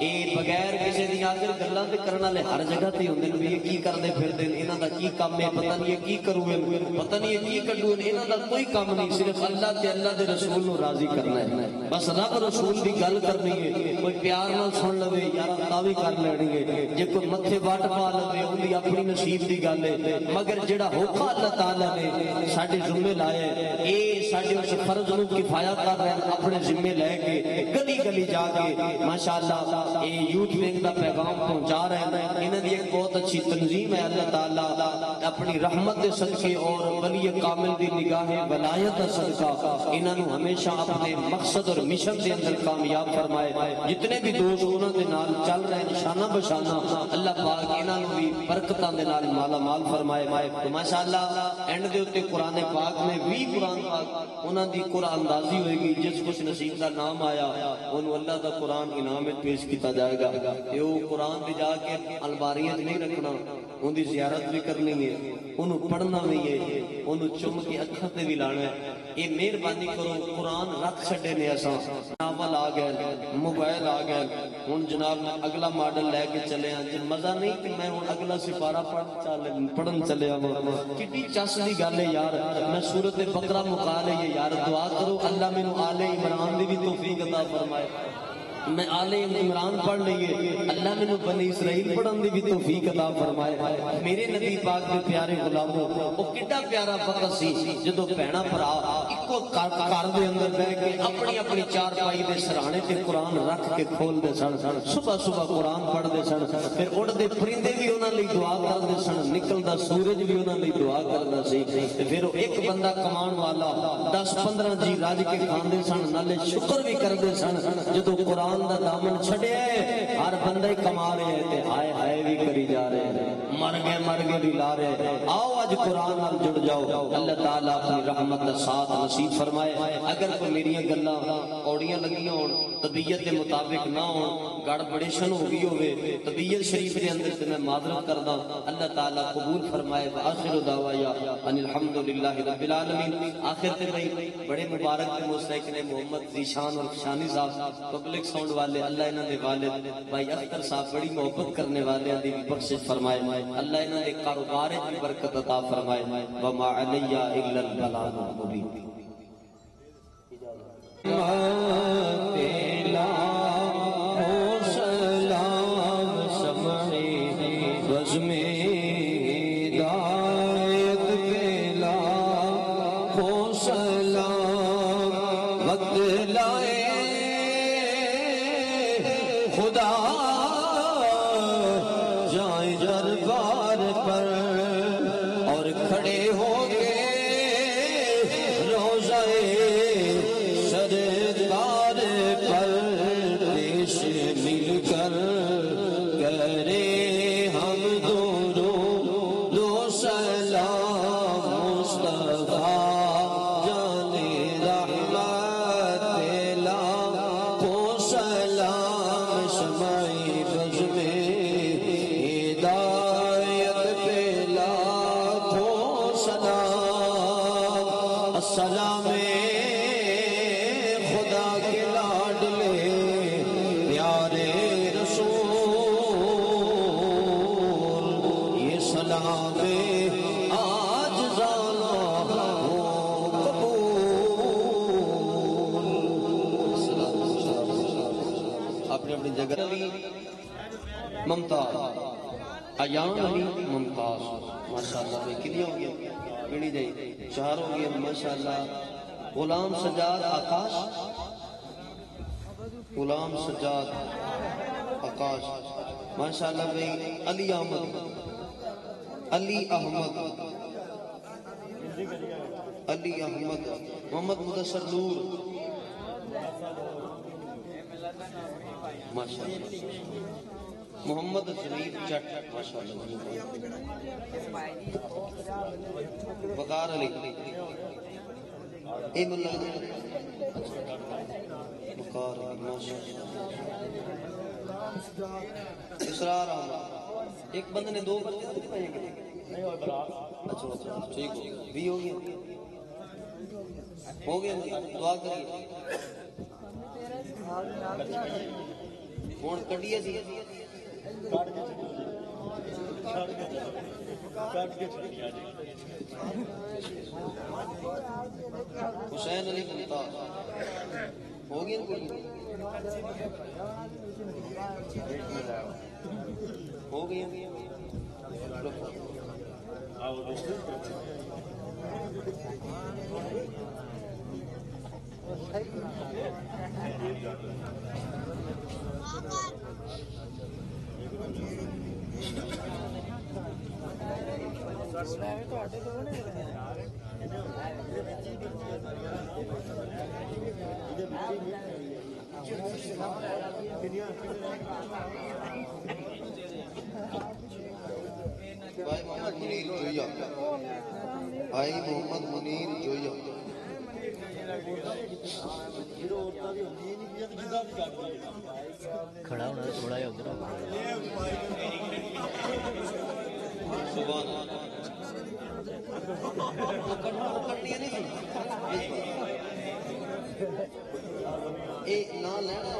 اے بغیر کسی دی آخر گلاں تے کرن والے ہر جگہ تے ہوندے نے یہ کی کردے پھردے نے انہاں دا کی کام ہے پتہ نہیں کی کرو گے پتہ نہیں کی کڈو انہاں دا کوئی کام نہیں صرف اللہ تے اللہ دے رسول نو راضی کرنا ہے بس رب رسول دی گل کرنی ہے کوئی پیار نال سن لوے یار تا بھی کر لینی ہے جے کوئی متھے وٹ پا لوے اون دی اپنی نصیب دی گل ہے مگر جڑا حکم اللہ تعالی نے ساڈے ذمہ لایا اے ساڈے اس فرض نو کفایہ کر رہا ہے اپنے ذمہ لے کے گلی گلی جا کے ماشاءاللہ اے یوتھ ونگ دا پیغام پہنچا رہے ہیں انہاں دی ایک بہت اچھی تنظیم ہے اللہ تعالی اپنی رحمت دے صدقے اور ولی کامل دی نگاہ ولایت دا صدقہ انہاں نو ہمیشہ اپنے مقصد اور مشن دے اندر کامیاب فرمائے جتنے بھی دوست انہاں دے نال چل رہے ہیں شانہ بشانہ اللہ پاک انہاں نو بھی برکتاں دے نال مالا مال فرمائے تو ماشاءاللہ اینڈ دے اوتے قرآن پاک میں 20 قرآن پاک انہاں دی قرآن اندازی ہوئے گی جس خوش نصیب دا نام آیا انہوں اللہ دا قرآن انعام پیش کیتا جائے گا یہ قرآن دے جا کے الباریاں نہیں رکھنا ان دی زیارت بھی کرنی ہے، انہوں پڑھنا بھی ہے، انہوں چم کے اکھاں تے بھی لانا ہے۔ یہ مہربانی کرو قرآن رکھ چھڈے نے اساں، ناول آ گئے، موبائل آ گئے، ہن جناب اگلا ماڈل لے کے چلے ہاں جی، مزہ نہیں کہ میں ہن اگلا سپارہ پڑھن چلے آواں، کتنی چس دی گل ہے یار۔ میں سورۃ بقرہ مکا لئی یار، دعا کرو اللہ مینوں آل عمران دی بھی توفیق عطا فرمائے، میں آل عمران پڑھ لئیے، اللہ میں بنی اسرائیل پڑھن دی بھی توفیق عطا فرمائے۔ میرے نبی پاک دے پیارے غلاموں، وہ کتنا پیارا وقت سی جدو بہنا بھرا اکو گھر دے اندر بیٹھ کے اپنی اپنی چارپائی دے سرہانے تے قرآن رکھ کے کھول دے سن، صبح صبح قرآن پڑھ دے سن، پھر اڑدے پرندے بھی انہاں لئی دعا کردے سن، نکلدا سورج بھی انہاں لئی دعا کردا سی، پھر ایک بندہ کمان والا 10-15 جی رج کے کھاندے سن، نالے شکر بھی کردے سن۔ جدو قرآن دا دامن چھڑے ہر بندہ ہی کما رہے ہیں تے ہائے ہائے بھی کری جا رہے ہیں، مر گئے بھی لا رہے ہیں۔ آؤ آج قرآن نال جڑ جاؤ، اللہ تعالیٰ اپنی رحمت دا ساتھ نصیب فرمائے۔ اگر کوئی میری گلاں اوڑیاں لگیاں ہون، طبیعت دے مطابق نہ ہون، گڑ بڑیشن ہو گئی ہوئے طبیعت شریف دے اندر تے میں معذرت کردا، اللہ تعالیٰ قبول فرمائے۔ وآخر دعوایا ان الحمدللہ رب العالمین۔ آخر تے بھائی بڑے مبارک تے مستحق نے محمد ذیشان اور شانی صاحب پبلک ساؤنڈ والے، اللہ انہاں دے والد بھائی اختر صاحب بڑی محبت کرنے والے دی بخشش فرمائے، اللہ انہاں دے کاروبار میں برکت عطا فرمائے۔ وما علی الا البلاغ المبین۔ ممتاز ایان علی ممتاز ماشاءاللہ بھائی کتنی ہو گیا گنی جائی 4 ہو گیا ماشاءاللہ۔ غلام سجاد آکاش، غلام سجاد آکاش ماشاءاللہ بھائی۔ علی احمد، علی احمد، علی احمد، محمد مدثر نور ماشاءاللہ، محمد ظریف جٹ ماشاءاللہ، وقار علی ایم اللہ وقار علی ماشاءاللہ، اسرار احمد۔ ایک بندے نے 2 بچے تو پائے گئے، اچھا اچھا ٹھیک ہو بھی ہو گیا، ہو گیا دعا کریے ہون کڈیے سی حسین علی ممتاز ہو گیا ہو گیا بھائی محمد منیر جویا، بھائی محمد منیر جویا کھڑا ہونا تھوڑا ہی ادھر سبحان اللہ پکڑنی نہیں اے نہ لینا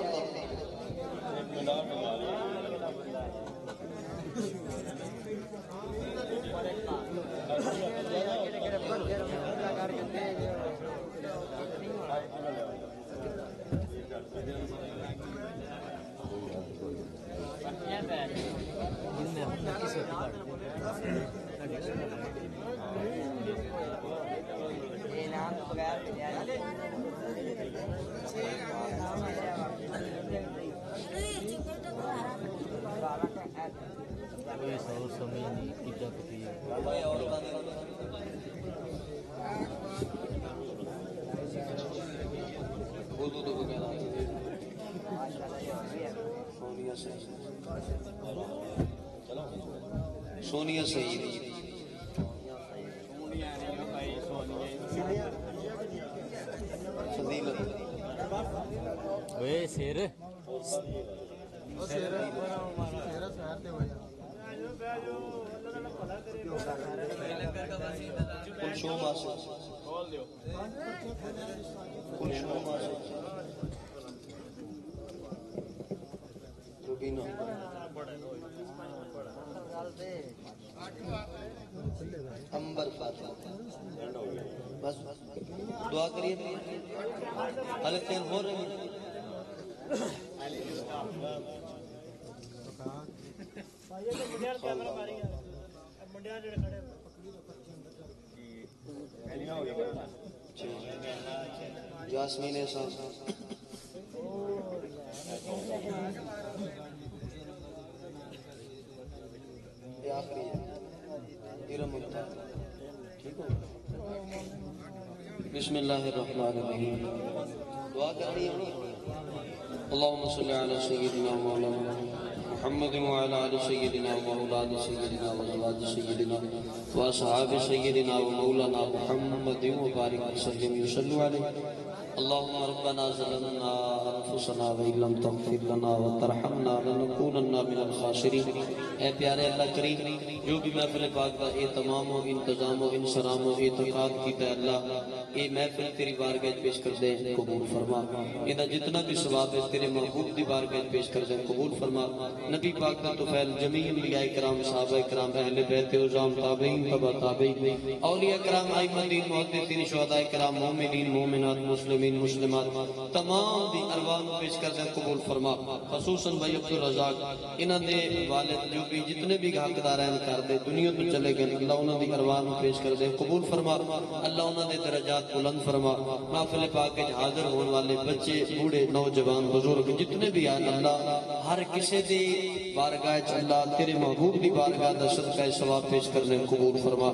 سونیا سعید فضیلت اوے سیر کلثوم آصف کلثوم آصف روبینہ امبر فاطمہ بس دعا کریے حالت چین ہو رہی ہے جاسمین احسان یہ آخری ہے ارم التا ٹھیک ہو بسم اللہ الرحمن الرحیم دعا کرنی ہے اللہم صلی علی سیدنا مولانا محمد وعلى آل سيدنا وأولاد سيدنا وأزواج سيدنا وأصحاب سيدنا ومولانا محمد وبارك وسلم يصلوا عليه اللهم ربنا ظلمنا أنفسنا وإن لم تغفر لنا وترحمنا لنكونن من الخاسرين اے پیارے اللہ کریم جو بھی محفل پاک کا اہتمام و انتظام و انصرام و اعتقاد کیتا ہے اللہ اے محفل تیری بارگاہ پیش کر دے قبول فرما یہ جتنا بھی ثواب ہے تیرے محبوب دی بارگاہ پیش کر دے قبول فرما نبی پاک کا طفیل جمیع انبیاء کرام صحابہ کرام اہل بیت عظام تابعین تبع تابعین اولیاء کرام ائمہ دین محدثین شہداء کرام مومنین مومنات مسلمین مسلمات تمام دی ارواح پیش کر دے قبول فرما خصوصاً بھائی عبد الرزاق انہاں دے والد جو بھی جتنے بھی حقدار ہیں کر دے دنیا میں چلے گئے اللہ انہاں دی ارواح پیش کر دے قبول فرما اللہ انہاں دے درجات بلند فرما محفل پاک وچ حاضر ہون والے بچے بوڑھے نوجوان بزرگ جتنے بھی ہیں اللہ ہر کسی دی بارگاہ وچ اللہ تیرے محبوب دی بارگاہ دا صدقہ ثواب پیش کرنے قبول فرما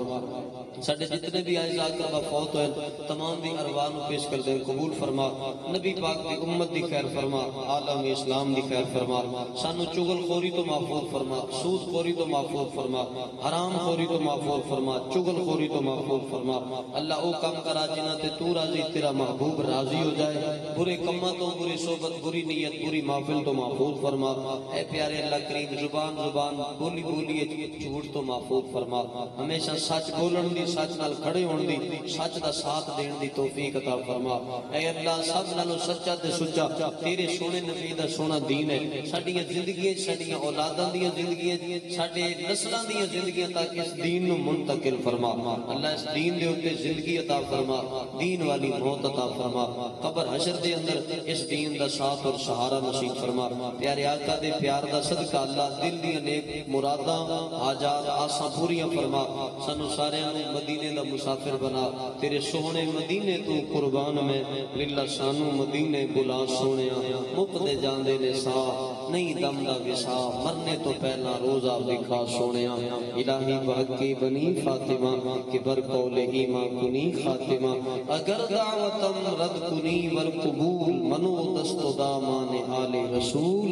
ساڈے جتنے بھی اعزاء کربا فوت ہوئے تمام دی ارواح نو پیش کر دے قبول فرما نبی پاک دی امت دی خیر فرما عالم اسلام دی خیر فرما سانو چغل خوری تو محفوظ فرما سود خوری تو محفوظ فرما حرام خوری تو محفوظ فرما چغل خوری تو محفوظ فرما اللہ او کام کرا جنہ تے تو راضی تیرا محبوب راضی ہو جائے برے کماں تو بری صحبت بری نیت بری محفل تو محفوظ فرما اے پیارے اللہ کریم زبان بولی بولی جھوٹ تو محفوظ فرما ہمیشہ سچ بولن دی سچ نال کھڑے ہون دی سچ دا ساتھ دین دی توفیق عطا فرما اے اللہ سب نالوں سچا تے سچا تیرے سونے نبی دا سونا دین ہے ساڈیاں زندگیاں ساڈیاں اولاداں دیاں زندگیاں ساڈے نسلاں دیاں زندگیاں تک اس دین نو منتقل فرما اللہ اس دین دے اوتے زندگی عطا فرما دین والی موت عطا فرما قبر حشر دے اندر اس دین دا ساتھ اور سہارا نصیب فرما پیارے آقا دے پیار دا صدقہ اللہ دل دیاں نیک مراداں حاجات آساں پوریاں فرما سانو سارے مدینے دا مسافر بنا تیرے سونے مدینے تو قربان میں للہ سانو مدینے بلا سونیا مقدے جاندے نے سا نہیں دم دا وسا مرنے تو پہلا روزہ دکھا سونیا الہی بحقی بنی فاطمہ کہ بر قول ایمان کنی خاتمہ اگر دعوتم رد کنی والقبول منو دست دامان آل رسول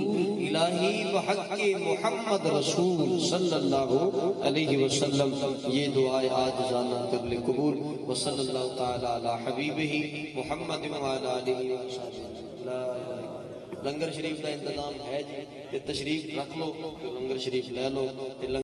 الہی بحقی محمد رسول صلی اللہ علیہ وسلم یہ دعائے آج جانا قبل قبول وصلی اللہ تعالی علی حبیبہ محمد وعلی آلہ وسلم لنگر شریف کا انتظام ہے جی تشریف رکھ لو لنگر شریف لے لو